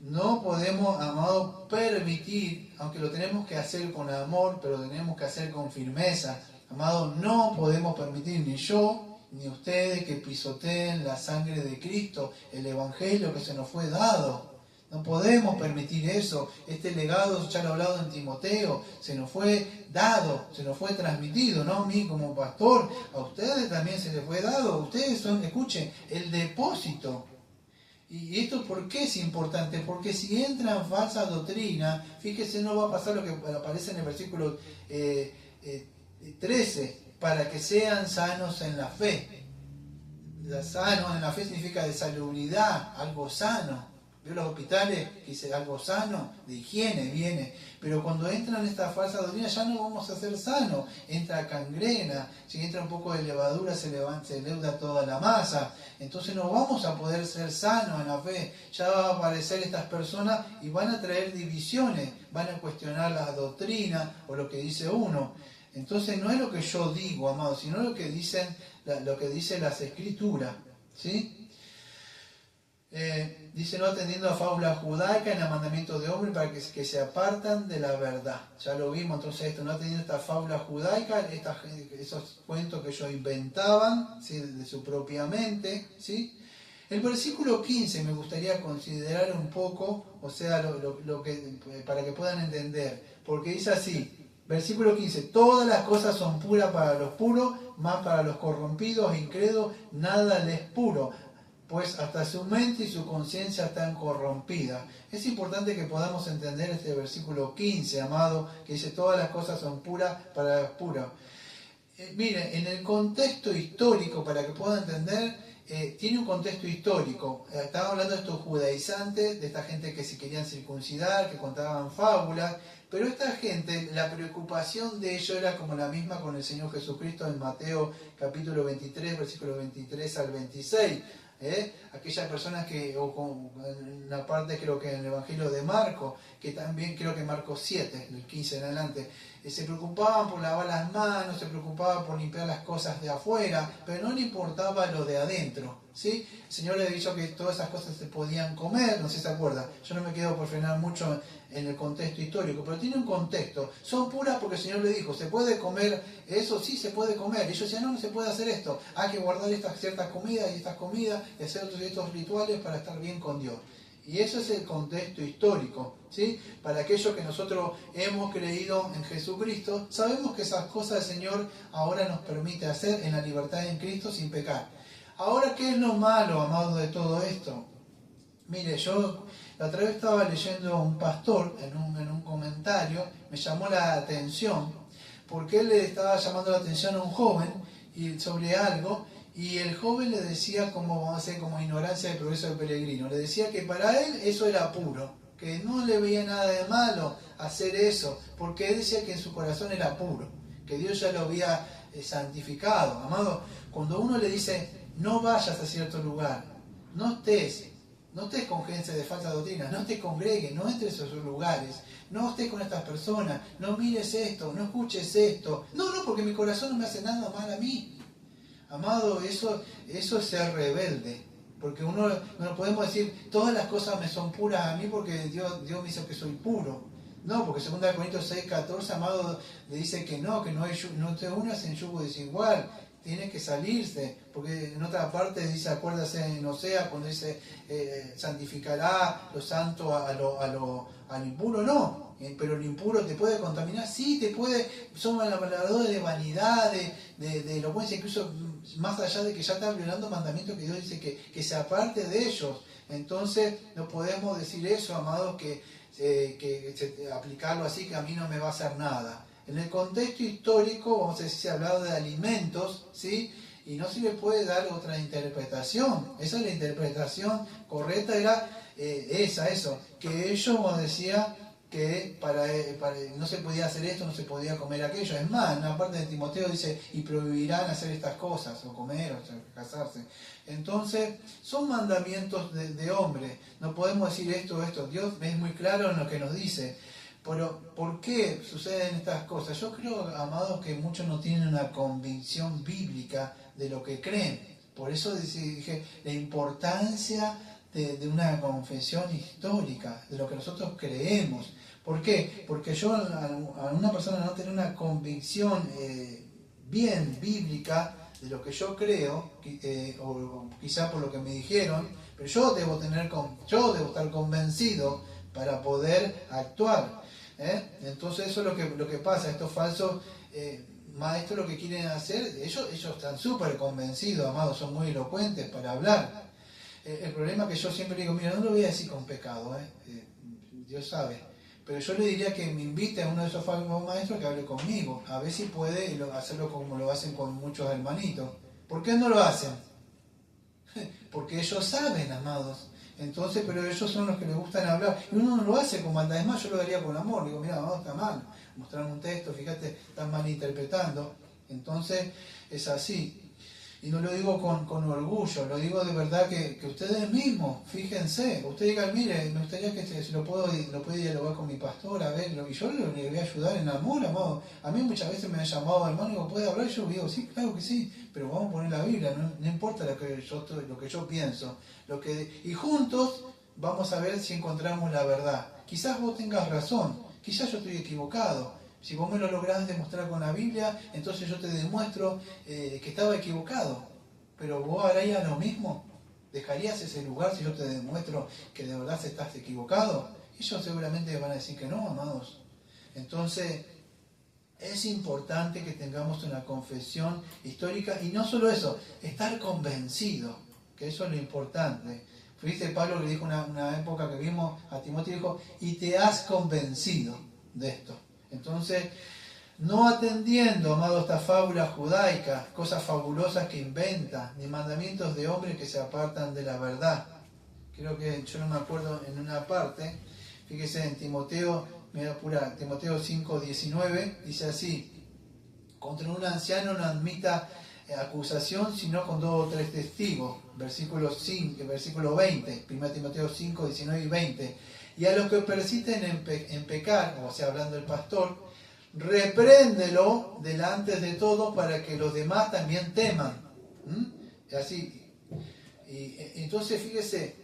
no podemos, amado, permitir, aunque lo tenemos que hacer con amor, pero lo tenemos que hacer con firmeza. Amado, no podemos permitir, ni yo, ni ustedes, que pisoteen la sangre de Cristo, el Evangelio que se nos fue dado. No podemos permitir eso. Este legado, ya lo he hablado en Timoteo, se nos fue dado, se nos fue transmitido, no a mí como pastor, a ustedes también se les fue dado. Ustedes son, escuchen, el depósito. ¿Y esto por qué es importante? Porque si entra en falsa doctrina, fíjese, no va a pasar lo que aparece en el versículo 13, para que sean sanos en la fe. Sano en la fe significa de salubridad, algo sano. ¿Vio los hospitales que dice algo sano? De higiene viene. Pero cuando entran esta falsa doctrina ya no vamos a ser sanos. Entra gangrena, si entra un poco de levadura se leuda toda la masa. Entonces no vamos a poder ser sanos en la fe. Ya van a aparecer estas personas y van a traer divisiones. Van a cuestionar la doctrina o lo que dice uno. Entonces no es lo que yo digo, amado, sino lo que dicen las escrituras, ¿sí? Dice, no atendiendo a fábula judaica en el mandamiento de hombre para que se apartan de la verdad. Ya lo vimos, entonces esto, no atendiendo esta fábula judaica, esos cuentos que ellos inventaban, ¿sí? De su propia mente, ¿sí? El versículo 15 me gustaría considerar un poco, o sea, lo que, para que puedan entender, porque dice así, versículo 15, todas las cosas son puras para los puros, más para los corrompidos e incrédulos, nada les es puro. pues hasta su mente y su conciencia están corrompidas. Es importante que podamos entender este versículo 15, amado, que dice, todas las cosas son puras para los puros. Miren, en el contexto histórico, para que puedan entender, tiene un contexto histórico. Estamos hablando de estos judaizantes, de esta gente que se querían circuncidar, que contaban fábulas, pero esta gente, la preocupación de ellos era como la misma con el Señor Jesucristo en Mateo capítulo 23, versículos 23 al 26. Aquellas personas que, o con una parte creo que en el Evangelio de Marcos, que también creo que Marcos 7, del 15 en adelante, se preocupaban por lavar las manos, se preocupaban por limpiar las cosas de afuera, pero no le importaba lo de adentro, ¿sí? El Señor le ha dicho que todas esas cosas se podían comer, no sé si se acuerda, yo no me quedo por frenar mucho en el contexto histórico, pero tiene un contexto, son puras porque el Señor le dijo, ¿se puede comer eso? Sí, se puede comer, y ellos decían, no, no se puede hacer esto, hay que guardar estas ciertas comidas y estas comidas, y hacer otros estos rituales para estar bien con Dios. Y eso es el contexto histórico, ¿sí? Para aquellos que nosotros hemos creído en Jesucristo, sabemos que esas cosas el Señor ahora nos permite hacer en la libertad en Cristo sin pecar. Ahora, ¿qué es lo malo, amado, de todo esto? Mire, yo la otra vez estaba leyendo a un pastor en un comentario, me llamó la atención, porque él le estaba llamando la atención a un joven sobre algo, y el joven le decía como, vamos a decir, como ignorancia del progreso del peregrino, le decía que para él eso era puro, que no le veía nada de malo hacer eso, porque él decía que en su corazón era puro, que Dios ya lo había santificado. Amado, cuando uno le dice, no vayas a cierto lugar, no estés con gente de falsa doctrina, no te congregues, no entres a esos lugares, no estés con estas personas, no mires esto, no escuches esto. No, porque mi corazón no me hace nada mal a mí. Amado, eso es ser rebelde. Porque uno no podemos decir, todas las cosas me son puras a mí porque Dios me hizo que soy puro. No, porque 2 Corintios 6:14, amado, le dice que no te unas en yugo desigual. Tiene que salirse, porque en otra parte dice, acuérdase en Osea, cuando dice, santificará lo santo a lo impuro, no, pero lo impuro te puede contaminar, sí, te puede, son habladores de vanidad, de elocuencia, incluso más allá de que ya están violando mandamientos que Dios dice que se aparte de ellos. Entonces no podemos decir eso, amados, que aplicarlo así, que a mí no me va a hacer nada. En el contexto histórico, vamos a decir, se ha hablado de alimentos, ¿sí? Y no se le puede dar otra interpretación. Esa es la interpretación correcta, era eso, que ellos, como decía, que para no se podía hacer esto, no se podía comer aquello. Es más, en una parte de Timoteo dice, y prohibirán hacer estas cosas, o comer, o casarse. Entonces, son mandamientos de hombre. No podemos decir esto. Dios es muy claro en lo que nos dice. Pero, ¿por qué suceden estas cosas? Yo creo, amados, que muchos no tienen una convicción bíblica de lo que creen. Por eso dije la importancia de una confesión histórica, de lo que nosotros creemos. ¿Por qué? Porque yo, a una persona no tener una convicción bien bíblica de lo que yo creo, o quizá por lo que me dijeron, pero yo debo estar convencido para poder actuar. Entonces eso es lo que pasa. Estos falsos maestros lo que quieren hacer, ellos están súper convencidos, amados, son muy elocuentes para hablar. El problema es que yo siempre digo, mira, no lo voy a decir con pecado, Dios sabe, pero yo le diría que me invite a uno de esos falsos maestros que hable conmigo, a ver si puede hacerlo como lo hacen con muchos hermanitos. ¿Por qué no lo hacen? Porque ellos saben, amados. Entonces, pero ellos son los que les gustan hablar. Y uno no lo hace con maldad. Es más, yo lo haría con amor. Digo, mira, no, está mal. Mostrar un texto, fíjate, están malinterpretando. Entonces, es así. Y no lo digo con orgullo, lo digo de verdad que ustedes mismos, fíjense. Ustedes digan, mire, me gustaría que si lo puedo dialogar con mi pastor, a ver, y yo le voy a ayudar en amor, amado. A mí muchas veces me han llamado, hermano, digo, ¿puede hablar? Yo digo, sí, claro que sí, pero vamos a poner la Biblia, no importa lo que yo pienso. Y juntos vamos a ver si encontramos la verdad. Quizás vos tengas razón, quizás yo estoy equivocado. Si vos me lo lográs demostrar con la Biblia, entonces yo te demuestro que estaba equivocado. Pero vos harías lo mismo. ¿Dejarías ese lugar si yo te demuestro que de verdad estás equivocado? Ellos seguramente van a decir que no, amados. Entonces, es importante que tengamos una confesión histórica y no solo eso, estar convencido. que eso es lo importante. Fíjate, Pablo le dijo una época que vimos a Timoteo, dijo, y te has convencido de esto. Entonces, no atendiendo, amado, estas fábulas judaicas, cosas fabulosas que inventan, ni mandamientos de hombres que se apartan de la verdad. Creo que, yo no me acuerdo en una parte, fíjese en Timoteo, me voy a apurar, Timoteo 5:19, dice así, contra un anciano no admita acusación, sino con 2 o 3 testigos, versículo 20, 1 Timoteo 5, 19 y 20. Y a los que persisten en pecar, o sea, hablando el pastor, repréndelo delante de todos para que los demás también teman. Así. Y entonces, fíjese,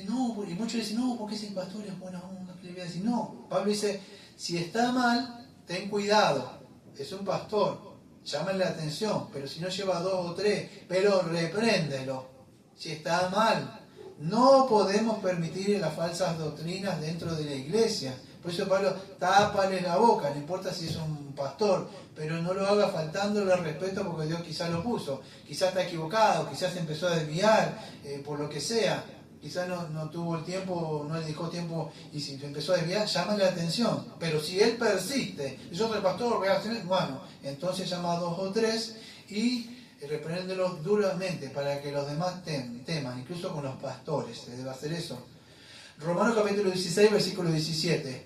no, y muchos dicen, no, porque ese pastor es buena onda, ¿qué le voy a decir? No, Pablo dice, si está mal, ten cuidado, es un pastor. Llámale la atención, pero si no lleva 2 o 3, pero repréndelo. Si está mal, no podemos permitir las falsas doctrinas dentro de la iglesia. Por eso Pablo, tápale la boca, no importa si es un pastor, pero no lo haga faltándole al respeto porque Dios quizás lo puso. Quizás está equivocado, quizás se empezó a desviar, por lo que sea. Quizás no tuvo el tiempo, no le dedicó tiempo y si empezó a desviar, llámale la atención. Pero si él persiste, yo soy el pastor, voy a hacer, bueno, entonces llama a 2 o 3 y repréndelos duramente para que los demás teman, incluso con los pastores, se debe hacer eso. Romanos capítulo 16, versículo 17.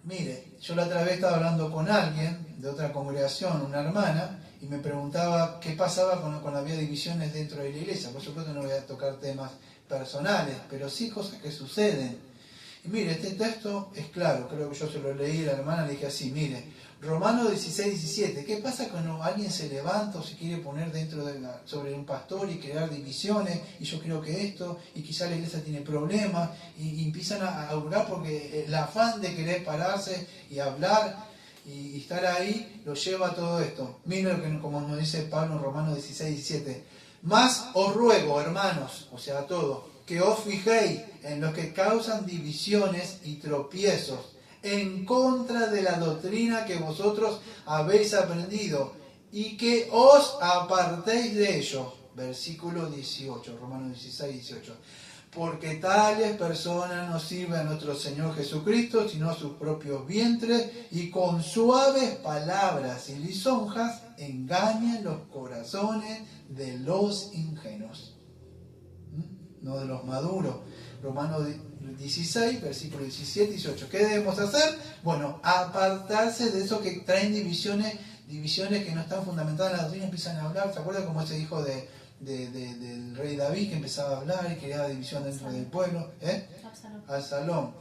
Mire, yo la otra vez estaba hablando con alguien de otra congregación, una hermana, y me preguntaba qué pasaba cuando había divisiones dentro de la iglesia. Por supuesto no voy a tocar temas personales, pero sí cosas que suceden. Y mire, este texto es claro, creo que yo se lo leí a la hermana, le dije así, mire, Romanos 16, 17, ¿qué pasa cuando alguien se levanta o se quiere poner sobre un pastor y crear divisiones, y yo creo que esto, y quizá la iglesia tiene problemas, y empiezan a hurgar porque el afán de querer pararse y hablar y estar ahí lo lleva a todo esto? Mire lo que, como nos dice Pablo en Romanos 16, 17, más os ruego, hermanos, o sea, a todos, que os fijéis en los que causan divisiones y tropiezos en contra de la doctrina que vosotros habéis aprendido y que os apartéis de ellos. Versículo 18, Romanos 16, 18. Porque tales personas no sirven a nuestro Señor Jesucristo, sino a sus propios vientres, y con suaves palabras y lisonjas engañan los corazones de los ingenuos, no de los maduros. Romanos 16, versículos 17 y 18. ¿Qué debemos hacer? Bueno, apartarse de eso que traen divisiones que no están fundamentadas en la doctrina, empiezan a hablar. ¿Se acuerdan cómo ese hijo del rey David que empezaba a hablar y creaba división dentro del pueblo? Absalón.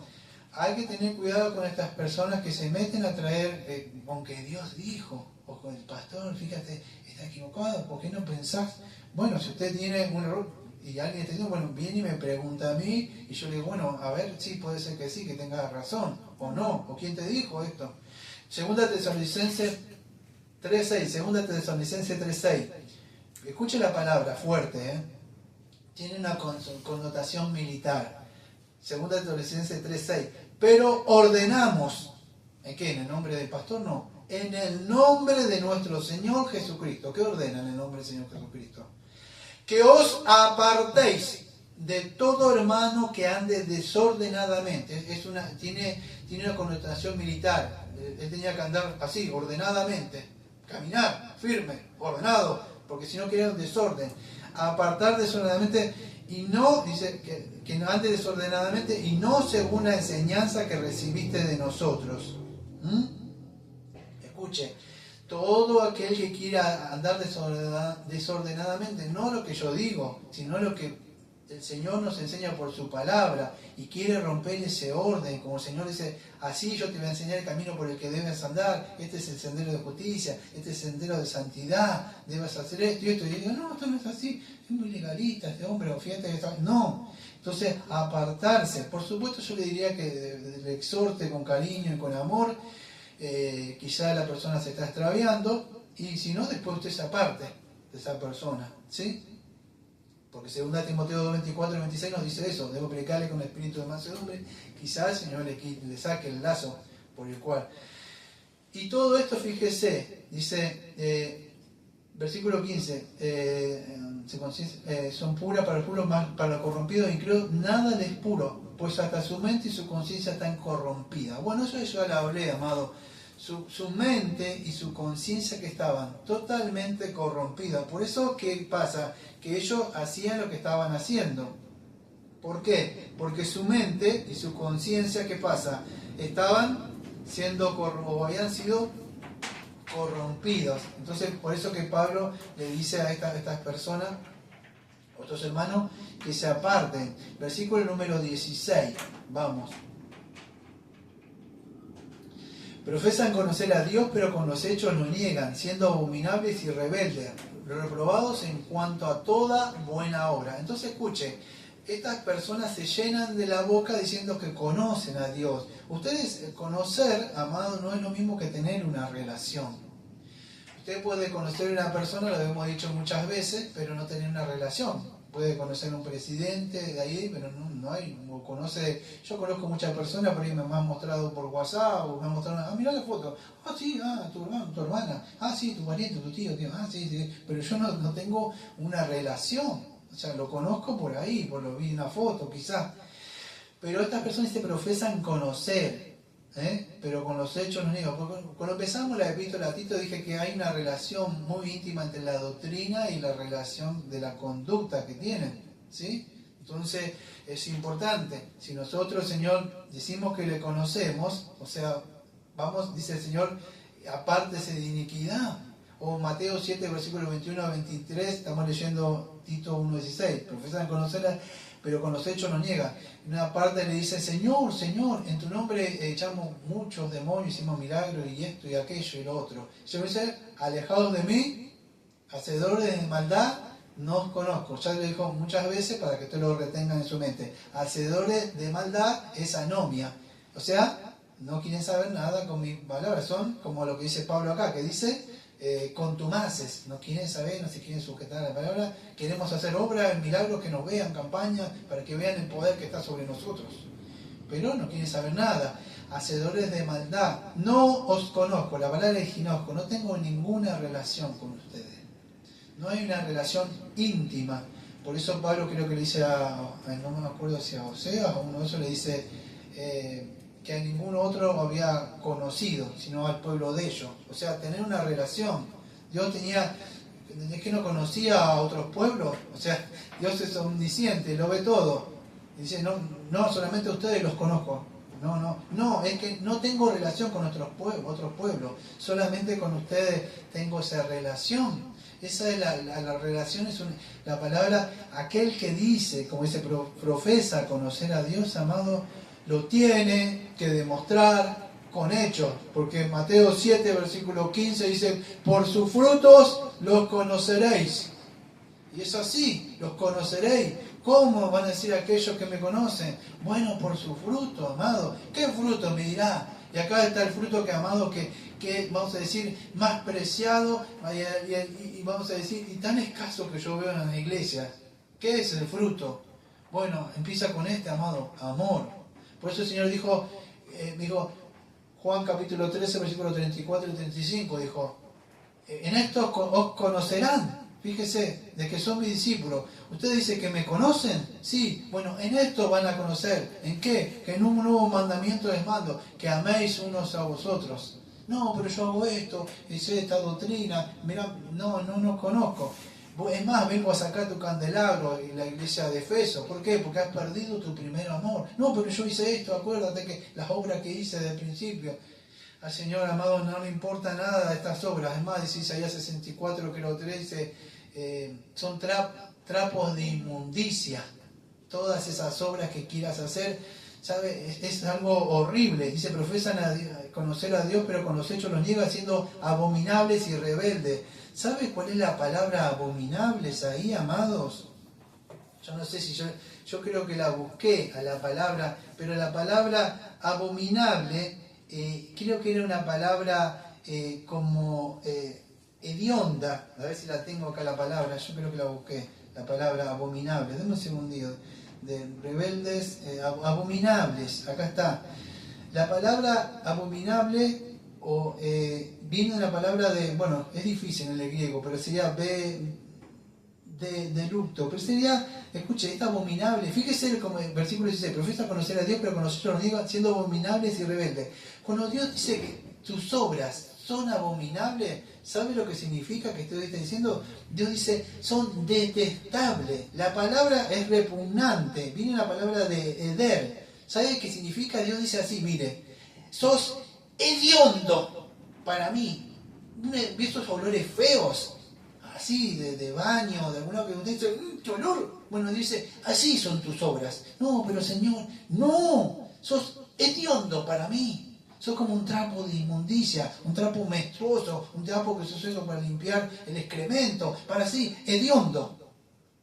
Hay que tener cuidado con estas personas que se meten a traer, aunque Dios dijo, o con el pastor, fíjate, está equivocado, ¿por qué no pensás? Bueno, si usted tiene un error y alguien te dice, bueno, viene y me pregunta a mí, y yo le digo, bueno, a ver, sí, puede ser que sí, que tengas razón, o no, o quién te dijo esto. Segunda Tesalonicenses 3:6, Segunda Tesalonicenses 3:6. Escuche la palabra, fuerte, tiene una connotación militar. Segunda Tesalonicenses 3:6. Pero ordenamos, ¿en qué? ¿En el nombre del pastor? No. En el nombre de nuestro Señor Jesucristo. ¿Qué ordena en el nombre del Señor Jesucristo? Que os apartéis de todo hermano que ande desordenadamente. Tiene una connotación militar. Él tenía que andar así, ordenadamente. Caminar, firme, ordenado, porque si no quería un desorden. Apartar desordenadamente y no, dice, que no ande desordenadamente y no según la enseñanza que recibiste de nosotros. Escuche. Todo aquel que quiera andar desordenadamente, no lo que yo digo, sino lo que el Señor nos enseña por su palabra y quiere romper ese orden, como el Señor dice, así yo te voy a enseñar el camino por el que debes andar, este es el sendero de justicia, este es el sendero de santidad, debes hacer esto y esto, y digo, no, esto no es así, es muy legalista este hombre, o fíjate que está... No, entonces apartarse, por supuesto yo le diría que le exhorte con cariño y con amor. Quizá la persona se está extraviando y si no, después usted se aparte de esa persona, ¿sí? Porque según Timoteo 2, 24 y 26 nos dice eso, debo predicarle con espíritu de mansedumbre, quizá el Señor le saque el lazo por el cual. Y todo esto, fíjese, dice, Versículo 15, son puras para el puro, para los corrompidos y creo nada les es puro, pues hasta su mente y su conciencia están corrompidas. Bueno, eso ya lo hablé, amado. Su mente y su conciencia que estaban totalmente corrompidas. Por eso, ¿qué pasa? Que ellos hacían lo que estaban haciendo. ¿Por qué? Porque su mente y su conciencia, ¿qué pasa? Estaban siendo o habían sido corrompidos. Entonces, por eso que Pablo le dice a estas personas, a estos hermanos, que se aparten. Versículo número 16. Vamos. Profesan conocer a Dios, pero con los hechos lo niegan, siendo abominables y rebeldes, reprobados en cuanto a toda buena obra. Entonces, escuche, estas personas se llenan de la boca diciendo que conocen a Dios. Ustedes, conocer, amado, no es lo mismo que tener una relación. Usted puede conocer a una persona, lo hemos dicho muchas veces, pero no tener una relación. Puede conocer a un presidente de ahí, pero no hay. Yo conozco muchas personas, por ahí me han mostrado por WhatsApp, o me han mostrado, mirá la foto. Sí, tu hermano, tu hermana. Sí, tu pariente, tu tío. Sí. Pero yo no tengo una relación. O sea, lo conozco por ahí, por lo vi en una foto, quizás. Pero estas personas se profesan conocer. Pero con los hechos no niego. Cuando empezamos la epístola a Tito dije que hay una relación muy íntima entre la doctrina y la relación de la conducta que tienen, ¿sí? Entonces es importante, si nosotros, Señor, decimos que le conocemos, o sea, vamos, dice el Señor, apártese de iniquidad. O Mateo 7, versículos 21 a 23, estamos leyendo Tito 1:16, profesan conocerla, pero con los hechos no niega. En una parte le dice, Señor, Señor, en tu nombre echamos muchos demonios, hicimos milagros y esto y aquello y lo otro. Yo me dice, alejados de mí, hacedores de maldad, no os conozco. Ya lo dijo muchas veces para que usted lo retengan en su mente. Hacedores de maldad es anomia. O sea, no quieren saber nada con mis palabras. Son como lo que dice Pablo acá, que dice contumaces, no quieren saber, no se quieren sujetar a la palabra. Queremos hacer obras, milagros, que nos vean, campañas, para que vean el poder que está sobre nosotros. Pero no quieren saber nada. Hacedores de maldad, no os conozco. La palabra es ginosco, no tengo ninguna relación con ustedes. No hay una relación íntima. Por eso Pablo creo que le dice no me acuerdo si a Oseas o uno de esos le dice que a ningún otro había conocido, sino al pueblo de ellos. O sea, tener una relación. Dios es que no conocía a otros pueblos. O sea, Dios es omnisciente, lo ve todo. Y dice, no, solamente a ustedes los conozco. No, es que no tengo relación con otros pueblos. Solamente con ustedes tengo esa relación. Esa es la relación, es la palabra, aquel que dice, como dice, profesa conocer a Dios, amado, lo tiene que demostrar con hechos, porque Mateo 7, versículo 15 dice, por sus frutos los conoceréis. Y es así, los conoceréis. ¿Cómo van a decir aquellos que me conocen? Bueno, por su fruto, amado. ¿Qué fruto me dirá? Y acá está el fruto que, amado, que vamos a decir, más preciado y vamos a decir, y tan escaso que yo veo en las iglesias. ¿Qué es el fruto? Bueno, empieza con amado, amor. Por eso el Señor dijo, Juan capítulo 13, versículos 34 y 35, dijo, en esto os conocerán. Fíjese, de que son mis discípulos. Ustedes dicen que me conocen. Sí, bueno, en esto van a conocer. ¿En qué? Que en un nuevo mandamiento les mando, que améis unos a vosotros. No, pero yo hago esto, y sé esta doctrina. Mirá, no conozco. Es más, vengo a sacar tu candelabro y la iglesia de Efeso. ¿Por qué? Porque has perdido tu primer amor. No, pero yo hice esto, acuérdate que las obras que hice desde el principio. Al Señor, amado, no le importa nada de estas obras. Es más, dice Isaías 64, que lo 3 dice, son trapos de inmundicia. Todas esas obras que quieras hacer, ¿sabe? Es algo horrible. Dice, profesan conocer a Dios, pero con los hechos los niegan, siendo abominables y rebeldes. ¿Sabe cuál es la palabra abominables ahí, amados? Yo no sé si yo creo que la busqué a la palabra, pero la palabra abominable creo que era una palabra como hedionda. A ver si la tengo acá la palabra, yo creo que la busqué, la palabra abominable. Deme un segundito. De rebeldes, abominables, acá está. La palabra abominable viene de la palabra de, bueno, es difícil en el griego, pero sería de lucto, pero sería, escuche, es abominable. Fíjese como el versículo 16, profesa conocer a Dios, pero conocerlo no diga siendo abominables y rebeldes. Cuando Dios dice que tus obras son abominables, ¿sabe lo que significa que estoy diciendo? Dios dice, son detestables. La palabra es repugnante, viene la palabra de heder. ¿Sabe qué significa? Dios dice así, mire, sos hediondo para mí. Esos olores feos, así de baño, de alguna que usted dice, ¡qué olor! Bueno, dice, así son tus obras. No, pero Señor, no, sos hediondo para mí. Sos como un trapo de inmundicia, un trapo menstruoso, un trapo que se usa para limpiar el excremento, para así, hediondo.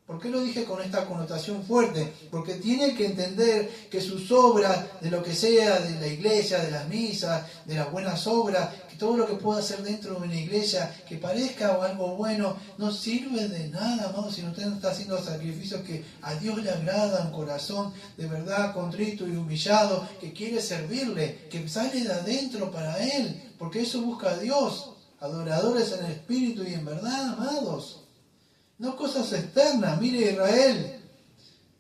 ¿Por qué lo dije con esta connotación fuerte? Porque tiene que entender que sus obras, de lo que sea, de la iglesia, de las misas, de las buenas obras, que todo lo que pueda hacer dentro de una iglesia, que parezca algo bueno, no sirve de nada, amado, si usted no está haciendo sacrificios que a Dios le agrada, un corazón de verdad contrito y humillado, que quiere servirle, que sale de adentro para Él, porque eso busca a Dios, adoradores en el espíritu y en verdad, amados. No cosas externas. Mire Israel,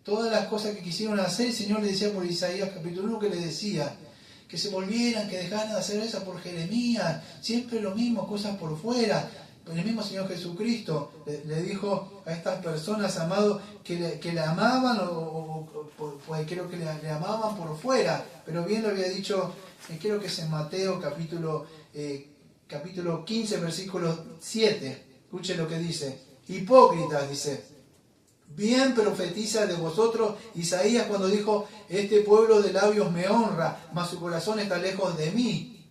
todas las cosas que quisieron hacer, el Señor le decía por Isaías capítulo 1 que le decía, que se volvieran, que dejaran de hacer eso por Jeremías, siempre lo mismo, cosas por fuera. El mismo Señor Jesucristo le dijo a estas personas, amados, que le amaban, creo que le amaban por fuera, pero bien lo había dicho, creo que es en Mateo capítulo 15, versículo 7. Escuche lo que dice. Hipócritas, dice, bien profetiza de vosotros Isaías cuando dijo, este pueblo de labios me honra, mas su corazón está lejos de mí.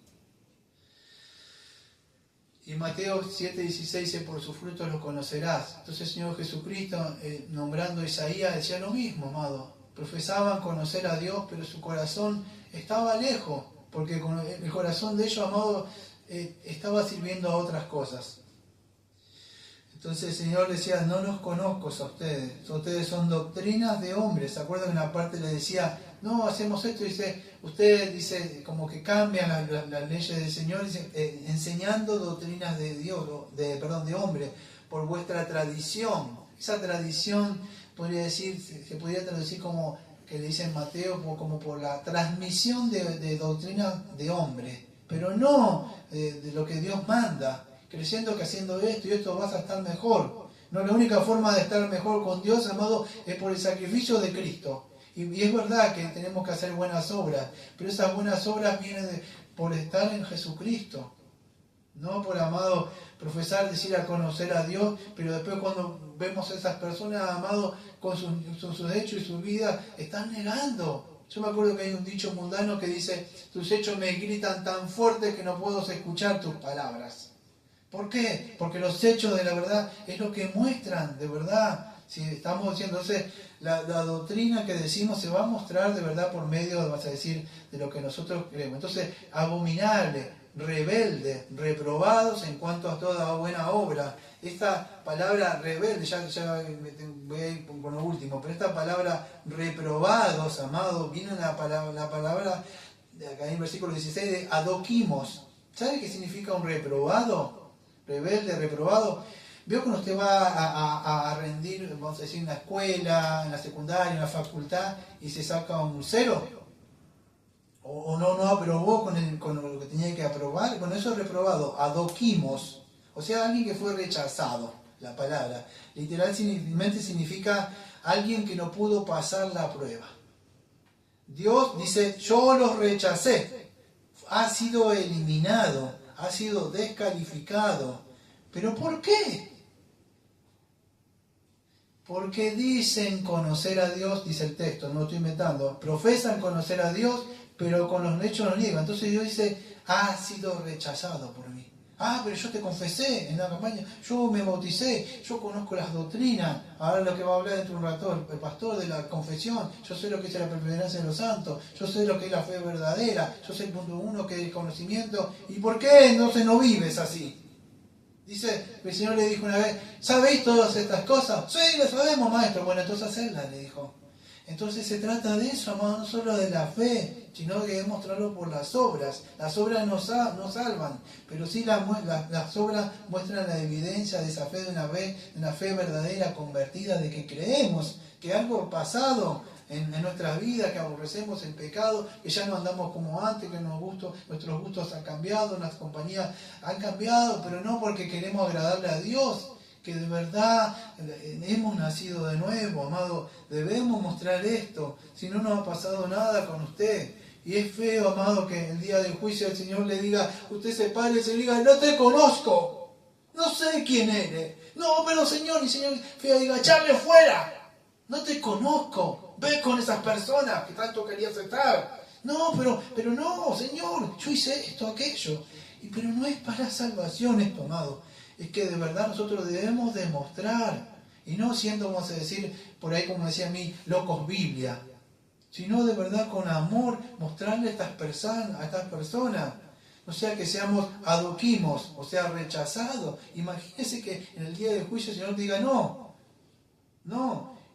Y Mateo 7:16 dice, por sus frutos los conocerás. Entonces el Señor Jesucristo, nombrando a Isaías, decía lo mismo, amado. Profesaban conocer a Dios, pero su corazón estaba lejos, porque el corazón de ellos, amado, estaba sirviendo a otras cosas. Entonces el Señor decía, no los conozco a ustedes son doctrinas de hombres. ¿Se acuerdan que en una parte le decía, no, hacemos esto? Dice, ustedes, dice, como que cambian las leyes del Señor, dice, enseñando doctrinas de Dios, de hombres, por vuestra tradición. Esa tradición, podría decir, se podría traducir como, que le dice en Mateo, como por la transmisión de doctrinas de hombres, pero no de lo que Dios manda. Creyendo que haciendo esto y esto vas a estar mejor. No, la única forma de estar mejor con Dios, amado, es por el sacrificio de Cristo. Y es verdad que tenemos que hacer buenas obras, pero esas buenas obras vienen por estar en Jesucristo. No por, amado, profesar, decir a conocer a Dios, pero después cuando vemos a esas personas, amado, con sus hechos y su vida, están negando. Yo me acuerdo que hay un dicho mundano que dice, tus hechos me gritan tan fuerte que no puedo escuchar tus palabras. ¿Por qué? Porque los hechos de la verdad es lo que muestran de verdad. Si estamos diciendo, entonces, la doctrina que decimos se va a mostrar de verdad por medio, vas a decir, de lo que nosotros creemos. Entonces, abominable, rebelde, reprobados en cuanto a toda buena obra. Esta palabra rebelde, ya voy a ir con lo último, pero esta palabra reprobados, amados, viene la palabra de acá en el versículo 16 de adoquimos. ¿Sabe qué significa un reprobado? Rebelde, reprobado. Veo cuando usted va a rendir, vamos a decir, en la escuela, en la secundaria, en la facultad, y se saca un 0. O no aprobó con lo que tenía que aprobar. Bueno, eso es reprobado. Adoquimos. O sea, alguien que fue rechazado, la palabra. Literalmente significa alguien que no pudo pasar la prueba. Dios dice, yo los rechacé. Ha sido eliminado. Ha sido descalificado. ¿Pero por qué? Porque dicen conocer a Dios, dice el texto, no lo estoy inventando, profesan conocer a Dios, pero con los hechos lo niegan. Entonces Dios dice, ha sido rechazado por mí. Pero yo te confesé en la campaña, yo me bauticé, yo conozco las doctrinas. Ahora lo que va a hablar dentro de un rato el pastor de la confesión, yo sé lo que es la perseverancia de los santos, yo sé lo que es la fe verdadera, yo sé el punto 1 que es el conocimiento. ¿Y por qué entonces no vives así? Dice, el Señor le dijo una vez, ¿sabéis todas estas cosas? Sí, lo sabemos, maestro. Bueno, entonces hacerlas, le dijo. Entonces se trata de eso, amado, no solo de la fe, sino que demostrarlo por las obras. Las obras no salvan, pero sí las obras muestran la evidencia de esa fe, de una fe verdadera, convertida, de que creemos que algo pasado en nuestras vidas, que aborrecemos el pecado, que ya no andamos como antes, que nuestros gustos han cambiado, las compañías han cambiado, pero no porque queremos agradarle a Dios, que de verdad hemos nacido de nuevo, amado. Debemos mostrar esto, si no nos ha pasado nada con usted. Y es feo, amado, que el día del juicio el Señor le diga, usted se pare y se diga, no te conozco, no sé quién eres. No, pero Señor, y Señor feo diga, echarle fuera, no te conozco, ve con esas personas que tanto querías estar. No, pero no, Señor, yo hice esto, aquello. Pero no es para salvación esto, amado. Es que de verdad nosotros debemos demostrar, y no siendo, vamos a decir, por ahí como decía a mí, locos Biblia, sino de verdad con amor mostrarle a estas personas, no sea que seamos adoquimos, o sea, rechazados. Imagínense que en el día del juicio el Señor diga no.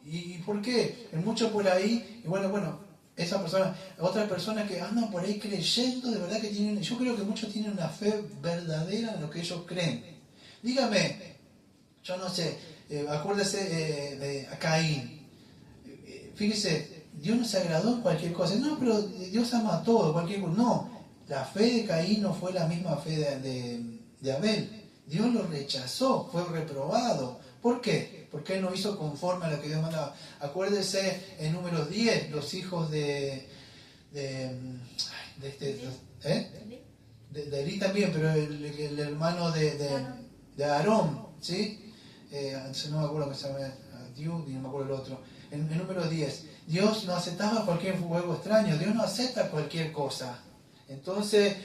¿Y por qué? En muchos por ahí, y bueno, esa persona, otras personas que andan por ahí creyendo de verdad que tienen, yo creo que muchos tienen una fe verdadera en lo que ellos creen. Dígame, yo no sé, acuérdese de Caín. Fíjese, Dios no se agradó en cualquier cosa. No, pero Dios ama todo, cualquier cosa. No, la fe de Caín no fue la misma fe de Abel. Dios lo rechazó, fue reprobado. ¿Por qué? Porque él no hizo conforme a lo que Dios mandaba. Acuérdese en Números 10, los hijos de Elí también, pero el hermano de Aarón, ¿sí? No me acuerdo que se llama Dios, ni no me acuerdo el otro. En Números 10, Dios no aceptaba cualquier fuego extraño, Dios no acepta cualquier cosa. Entonces,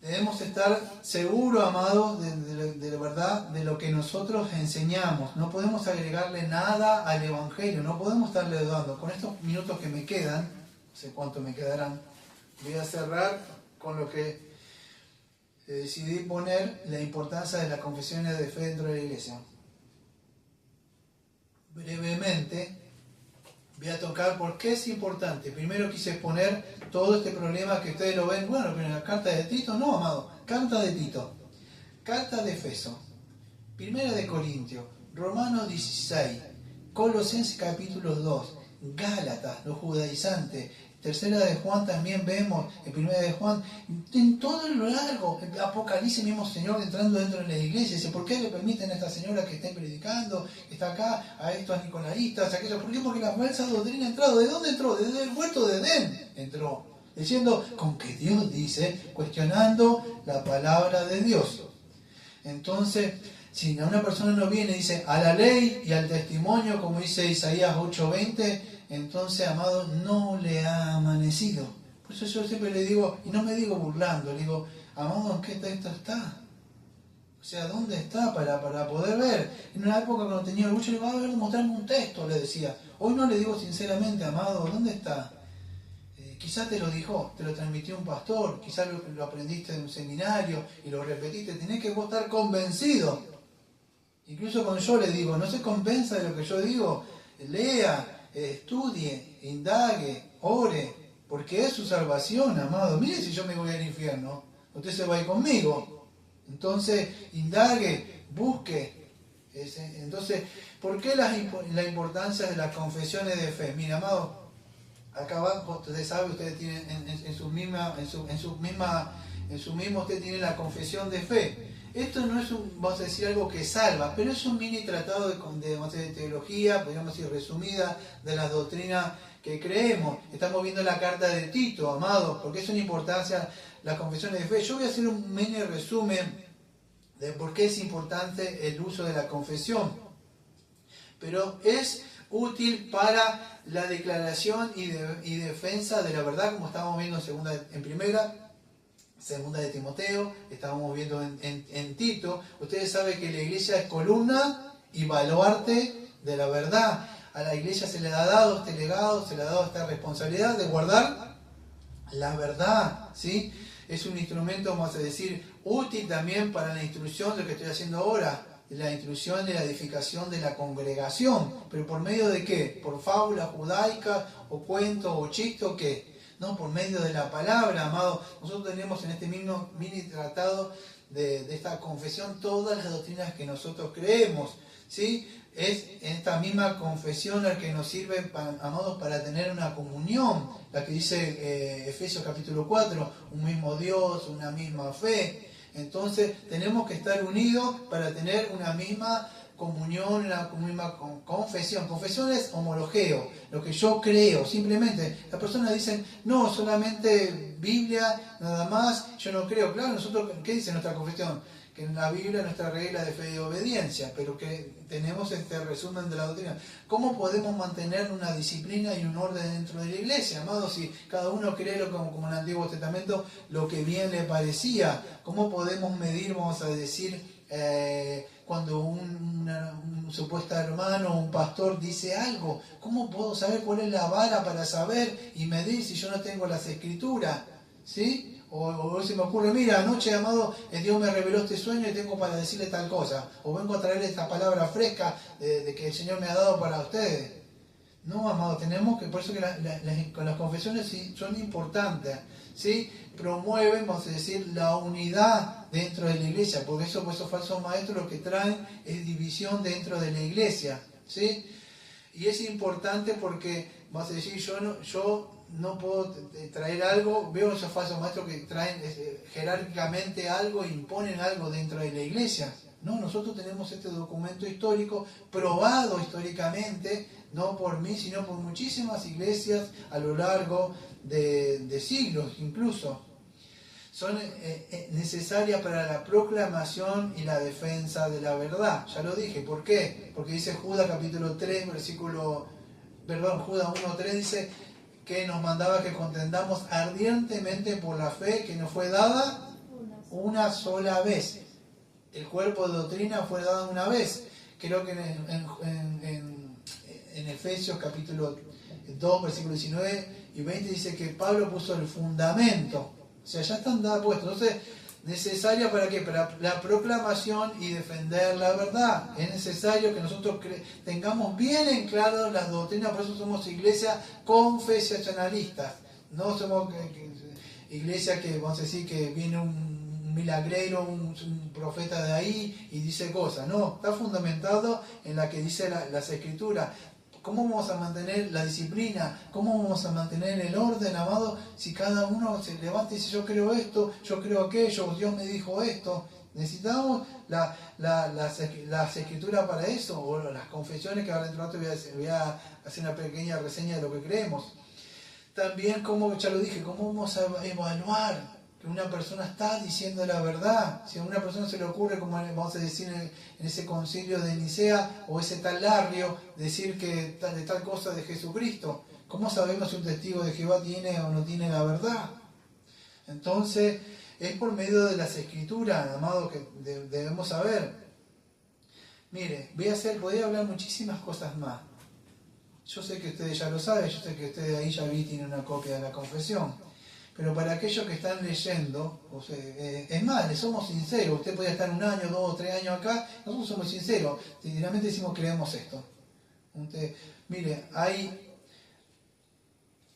debemos estar seguros, amados, de la verdad, de lo que nosotros enseñamos. No podemos agregarle nada al Evangelio, no podemos estarle dando. Con estos minutos que me quedan, no sé cuánto me quedarán, voy a cerrar con lo que decidí poner, la importancia de las confesiones de fe dentro de la iglesia. Brevemente voy a tocar por qué es importante. Primero quise poner todo este problema que ustedes lo ven, bueno, pero en la carta de Tito, no, amado, carta de Tito, carta de Efeso, primera de Corintios, Romanos 16, Colosenses capítulo 2, Gálatas, los judaizantes, tercera de Juan también vemos, en primera de Juan, en todo lo largo, el Apocalipsis mismo Señor entrando dentro de la iglesia, dice, ¿por qué le permiten a esta señora que esté predicando, que está acá, a estos nicolaítas, a aquellos? ¿Por qué? Porque la falsa doctrina ha entrado. ¿De dónde entró? Desde el huerto de Edén entró, diciendo, con que Dios dice, cuestionando la palabra de Dios. Entonces, si una persona no viene y dice, a la ley y al testimonio, como dice Isaías 8:20, entonces, amado, no le ha amanecido. Por eso yo siempre le digo, y no me digo burlando, le digo, amado, ¿en qué texto está? O sea, ¿dónde está para poder ver? En una época cuando tenía orgullo, le digo, a ver, mostrarme un texto, le decía. Hoy no le digo sinceramente, amado, ¿dónde está? Quizás te lo dijo, te lo transmitió un pastor, quizás lo aprendiste en un seminario y lo repetiste. Tenés que vos estar convencido. Incluso cuando yo le digo, no se convenza de lo que yo digo, lea, estudie, indague, ore, porque es su salvación, amado. Mire si yo me voy al infierno, usted se va a ir conmigo. Entonces, indague, busque. Entonces, ¿por qué la importancia de las confesiones de fe? Mira, amado, acá abajo, ustedes saben, ustedes tienen en su misma, usted tiene la confesión de fe. Esto no es vamos a decir, algo que salva, pero es un mini tratado de teología, podríamos decir resumida, de las doctrinas que creemos. Estamos viendo la carta de Tito, amado, porque es una importancia las confesiones de fe. Yo voy a hacer un mini resumen de por qué es importante el uso de la confesión. Pero es útil para la declaración y defensa de la verdad, como estábamos viendo en segunda de Timoteo, estábamos viendo en Tito. Ustedes saben que la iglesia es columna y baluarte de la verdad. A la iglesia se le ha dado este legado, se le ha dado esta responsabilidad de guardar la verdad, ¿sí? Es un instrumento, vamos a decir, útil también para la instrucción de lo que estoy haciendo ahora. la instrucción y la edificación de la congregación. ¿Pero por medio de qué? ¿Por fábulas judaicas o cuentos o chistes o qué? No, por medio de la palabra, amado. Nosotros tenemos en este mismo mini tratado de esta confesión todas las doctrinas que nosotros creemos, ¿sí? Es esta misma confesión la que nos sirve, amados, para tener una comunión, la que dice Efesios capítulo 4, un mismo Dios, una misma fe. Entonces tenemos que estar unidos para tener una misma comunión, una misma confesión. Confesión es homologeo, lo que yo creo, simplemente. Las personas dicen, no, solamente Biblia, nada más, yo no creo. Claro, nosotros, ¿qué dice nuestra confesión? Que en la Biblia es nuestra regla de fe y obediencia, pero que tenemos este resumen de la doctrina. ¿Cómo podemos mantener una disciplina y un orden dentro de la iglesia, amados? Si cada uno cree, como en el Antiguo Testamento, lo que bien le parecía. ¿Cómo podemos medir, vamos a decir, cuando un supuesto hermano o un pastor dice algo? ¿Cómo puedo saber cuál es la vara para saber y medir si yo no tengo las escrituras? ¿Sí? O se me ocurre, mira, anoche, amado, Dios me reveló este sueño y tengo para decirle tal cosa. O vengo a traerle esta palabra fresca de que el Señor me ha dado para ustedes. No, amado, tenemos que, por eso que las confesiones sí, son importantes, ¿sí? Promueven, vamos a decir, la unidad dentro de la iglesia, porque esos falsos maestros lo que traen es división dentro de la iglesia, ¿sí? Y es importante porque, vamos a decir, yo no puedo traer algo, veo esos falsos maestros que traen jerárquicamente algo e imponen algo dentro de la iglesia. No, nosotros tenemos este documento histórico, probado históricamente, no por mí, sino por muchísimas iglesias a lo largo de siglos incluso. Son necesarias para la proclamación y la defensa de la verdad. Ya lo dije, ¿por qué? Porque dice Judas capítulo 3, Judas 1:3 dice que nos mandaba que contendamos ardientemente por la fe que nos fue dada una sola vez. El cuerpo de doctrina fue dado una vez. Creo que en Efesios capítulo 2, versículos 19 y 20 dice que Pablo puso el fundamento. O sea, ya están dadas puestas. Entonces, necesaria para qué? Para la proclamación y defender la verdad. Es necesario que nosotros tengamos bien en claro las doctrinas, por eso somos iglesias confesionalistas. No somos iglesia que, vamos a decir, que viene un milagrero, un profeta de ahí y dice cosas. No, está fundamentado en la que dice las escrituras. ¿Cómo vamos a mantener la disciplina? ¿Cómo vamos a mantener el orden, amado? Si cada uno se levanta y dice, yo creo esto, yo creo aquello, Dios me dijo esto. Necesitamos las escrituras para eso, o las confesiones, que ahora dentro de un rato voy a hacer una pequeña reseña de lo que creemos. También, como ya lo dije, ¿cómo vamos a evaluar que una persona está diciendo la verdad? Si a una persona se le ocurre, como vamos a decir en ese concilio de Nicea, o ese tal Larrio, decir que de tal cosa de Jesucristo, ¿cómo sabemos si un testigo de Jehová tiene o no tiene la verdad? Entonces, es por medio de las escrituras, amado, que debemos saber. Mire, podría hablar muchísimas cosas más. Yo sé que ustedes ya lo saben, yo sé que ustedes ahí ya tienen una copia de la confesión. Pero para aquellos que están leyendo, es más, le somos sinceros. Usted puede estar 1 año, 2 o 3 años acá, nosotros somos sinceros. Sinceramente decimos, creemos esto. Mire, hay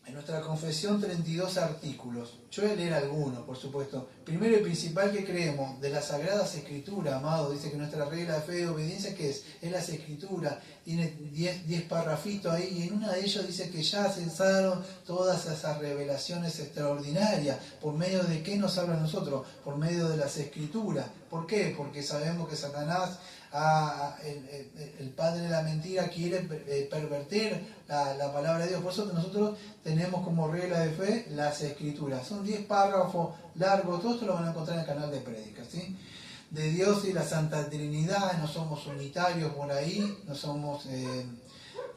en nuestra confesión 32 artículos. Yo voy a leer algunos, por supuesto. Primero y principal, que creemos de las Sagradas Escrituras, amado. Dice que nuestra regla de fe y obediencia, ¿qué es? Es las Escrituras. Tiene 10 parrafitos ahí, y en una de ellos dice que ya cesaron todas esas revelaciones extraordinarias. ¿Por medio de qué nos habla a nosotros? Por medio de las Escrituras. ¿Por qué? Porque sabemos que Satanás, el padre de la mentira, quiere pervertir la palabra de Dios. Por eso que nosotros tenemos como regla de fe las Escrituras. Son 10 párrafos largos, todo esto lo van a encontrar en el canal de prédicas, ¿sí? De Dios y la Santa Trinidad, no somos unitarios por ahí, no somos,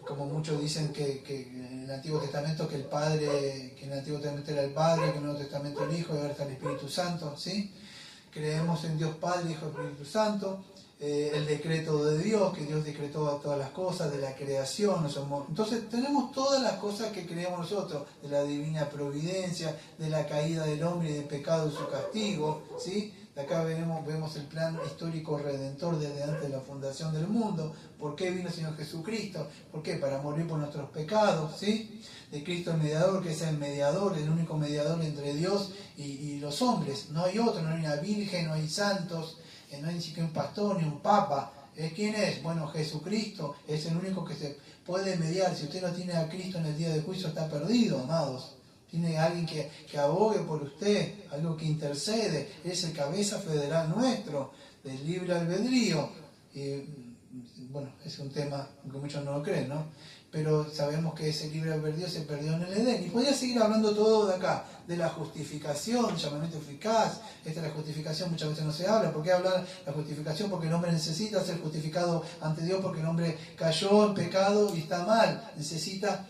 como muchos dicen que en el Antiguo Testamento que en el Antiguo Testamento era el Padre, que en el Nuevo Testamento el Hijo, y ahora está el Espíritu Santo, ¿sí? Creemos en Dios Padre, Hijo y Espíritu Santo. El decreto de Dios, que Dios decretó todas las cosas, de la creación. Entonces tenemos todas las cosas que creemos nosotros, de la divina providencia, de la caída del hombre y del pecado y su castigo, ¿sí? De acá vemos el plan histórico redentor desde antes de la fundación del mundo. ¿Por qué vino el Señor Jesucristo? ¿Por qué? Para morir por nuestros pecados, ¿sí? De Cristo el mediador, que es el mediador, el único mediador entre Dios y los hombres. No hay otro, no hay una virgen, no hay santos, no hay ni siquiera un pastor ni un papa. ¿Quién es? Bueno, Jesucristo es el único que se puede mediar. Si usted no tiene a Cristo en el día del juicio, está perdido, amados. Tiene alguien que abogue por usted, algo que intercede. Es el cabeza federal nuestro, del libre albedrío. Bueno, es un tema que muchos no lo creen, ¿no? Pero sabemos que ese libre albedrío se perdió en el Edén. Y podría seguir hablando todo de acá, de la justificación, llamamiento eficaz. Esta es la justificación, muchas veces no se habla. ¿Por qué hablar de la justificación? Porque el hombre necesita ser justificado ante Dios, porque el hombre cayó en pecado y está mal. Necesita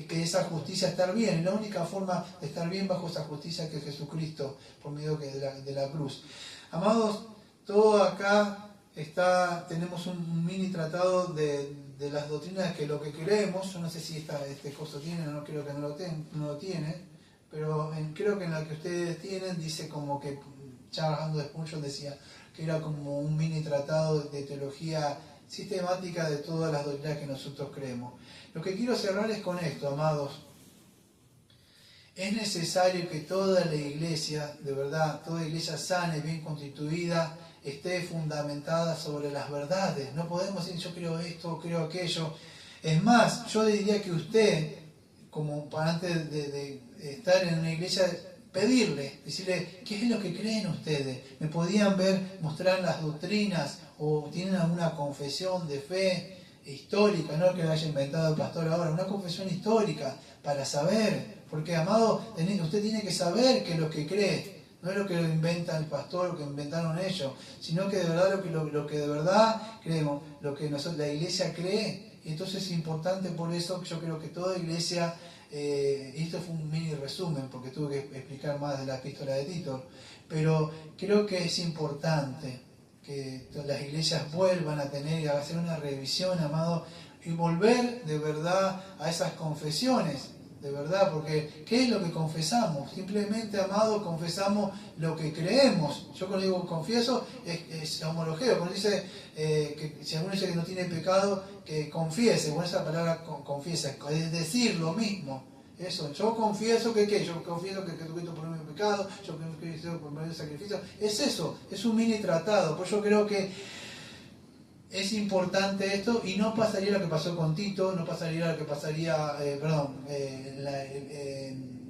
que esa justicia estar bien. Y la única forma de estar bien bajo esa justicia que es Jesucristo, por medio de la cruz. Amados, todo acá tenemos un mini tratado de las doctrinas, que lo que creemos. Yo no sé si este coso tiene, no creo que no lo tiene, pero creo que en la que ustedes tienen dice como que, Charles Haddon Spurgeon decía que era como un mini tratado de teología sistemática de todas las doctrinas que nosotros creemos. Lo que quiero cerrar es con esto, amados. Es necesario que toda la iglesia, de verdad, toda iglesia sana y bien constituida, esté fundamentada sobre las verdades. No podemos decir yo creo esto, creo aquello. Es más, yo diría que usted, como para antes de estar en una iglesia, pedirle, decirle, ¿qué es lo que creen ustedes? ¿Me podían mostrar las doctrinas o tienen alguna confesión de fe histórica? No que lo haya inventado el pastor ahora, una confesión histórica para saber, porque amado, usted tiene que saber qué es lo que cree. No es lo que lo inventa el pastor, lo que inventaron ellos, sino que de verdad lo que de verdad creemos, lo que la iglesia cree. Y entonces es importante, por eso yo creo que toda iglesia, esto fue un mini resumen, porque tuve que explicar más de la epístola de Tito, pero creo que es importante que las iglesias vuelvan a tener y a hacer una revisión, amado, y volver de verdad a esas confesiones. De verdad, porque ¿qué es lo que confesamos? Simplemente, amado, confesamos lo que creemos. Yo cuando digo confieso, es homologeo. Cuando dice que si alguno dice que no tiene pecado, que confiese. Bueno, esa palabra confiesa, es decir lo mismo. Eso, yo confieso que ¿qué? Yo confieso que Jesucristo por mi pecado, yo confieso por medio del sacrificio. Es eso, es un mini tratado. Pues yo creo que es importante esto, y no pasaría lo que pasó con Tito, no pasaría lo que pasaría, en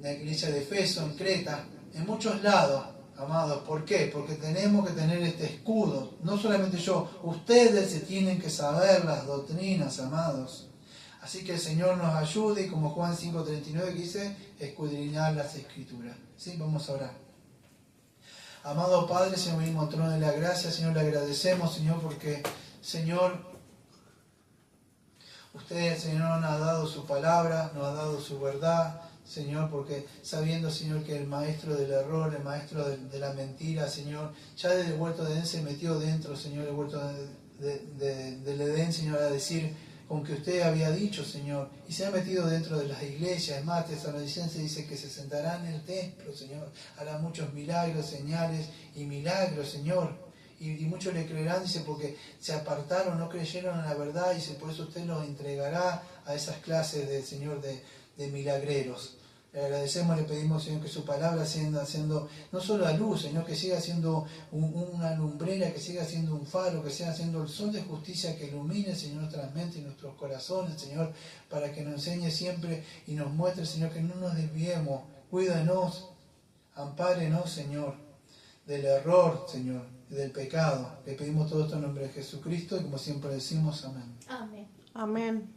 la iglesia de Efeso, en Creta, en muchos lados, amados. ¿Por qué? Porque tenemos que tener este escudo. No solamente yo, ustedes se tienen que saber las doctrinas, amados. Así que el Señor nos ayude, y como Juan 5:39 que dice, escudriñar las Escrituras. ¿Sí? Vamos a orar. Amado Padre, Señor, venimos al trono de la gracia. Señor, le agradecemos, Señor, porque Señor, usted, Señor, nos ha dado su palabra, nos ha dado su verdad, Señor, porque sabiendo, Señor, que el maestro del error, el maestro de la mentira, Señor, ya desde el huerto de Edén se metió dentro, Señor, el huerto del Edén, Señor, a decir con que usted había dicho, Señor, y se ha metido dentro de las iglesias. Es más, Tesalonicenses dice que se sentará en el templo, Señor, hará muchos milagros, señales y milagros, Señor. Y muchos le creerán, dice, porque se apartaron, no creyeron en la verdad, y dice, por eso usted los entregará a esas clases del Señor de milagreros. Le agradecemos, le pedimos, Señor, que su palabra siga haciendo no solo la luz, Señor, que siga siendo una lumbrera, que siga siendo un faro, que siga siendo el sol de justicia que ilumine, Señor, nuestras mentes y nuestros corazones, Señor, para que nos enseñe siempre y nos muestre, Señor, que no nos desviemos. Cuídanos, ampárenos, Señor, del error, Señor, y del pecado. Le pedimos todo esto en nombre de Jesucristo, y como siempre decimos, amén. Amén. Amén.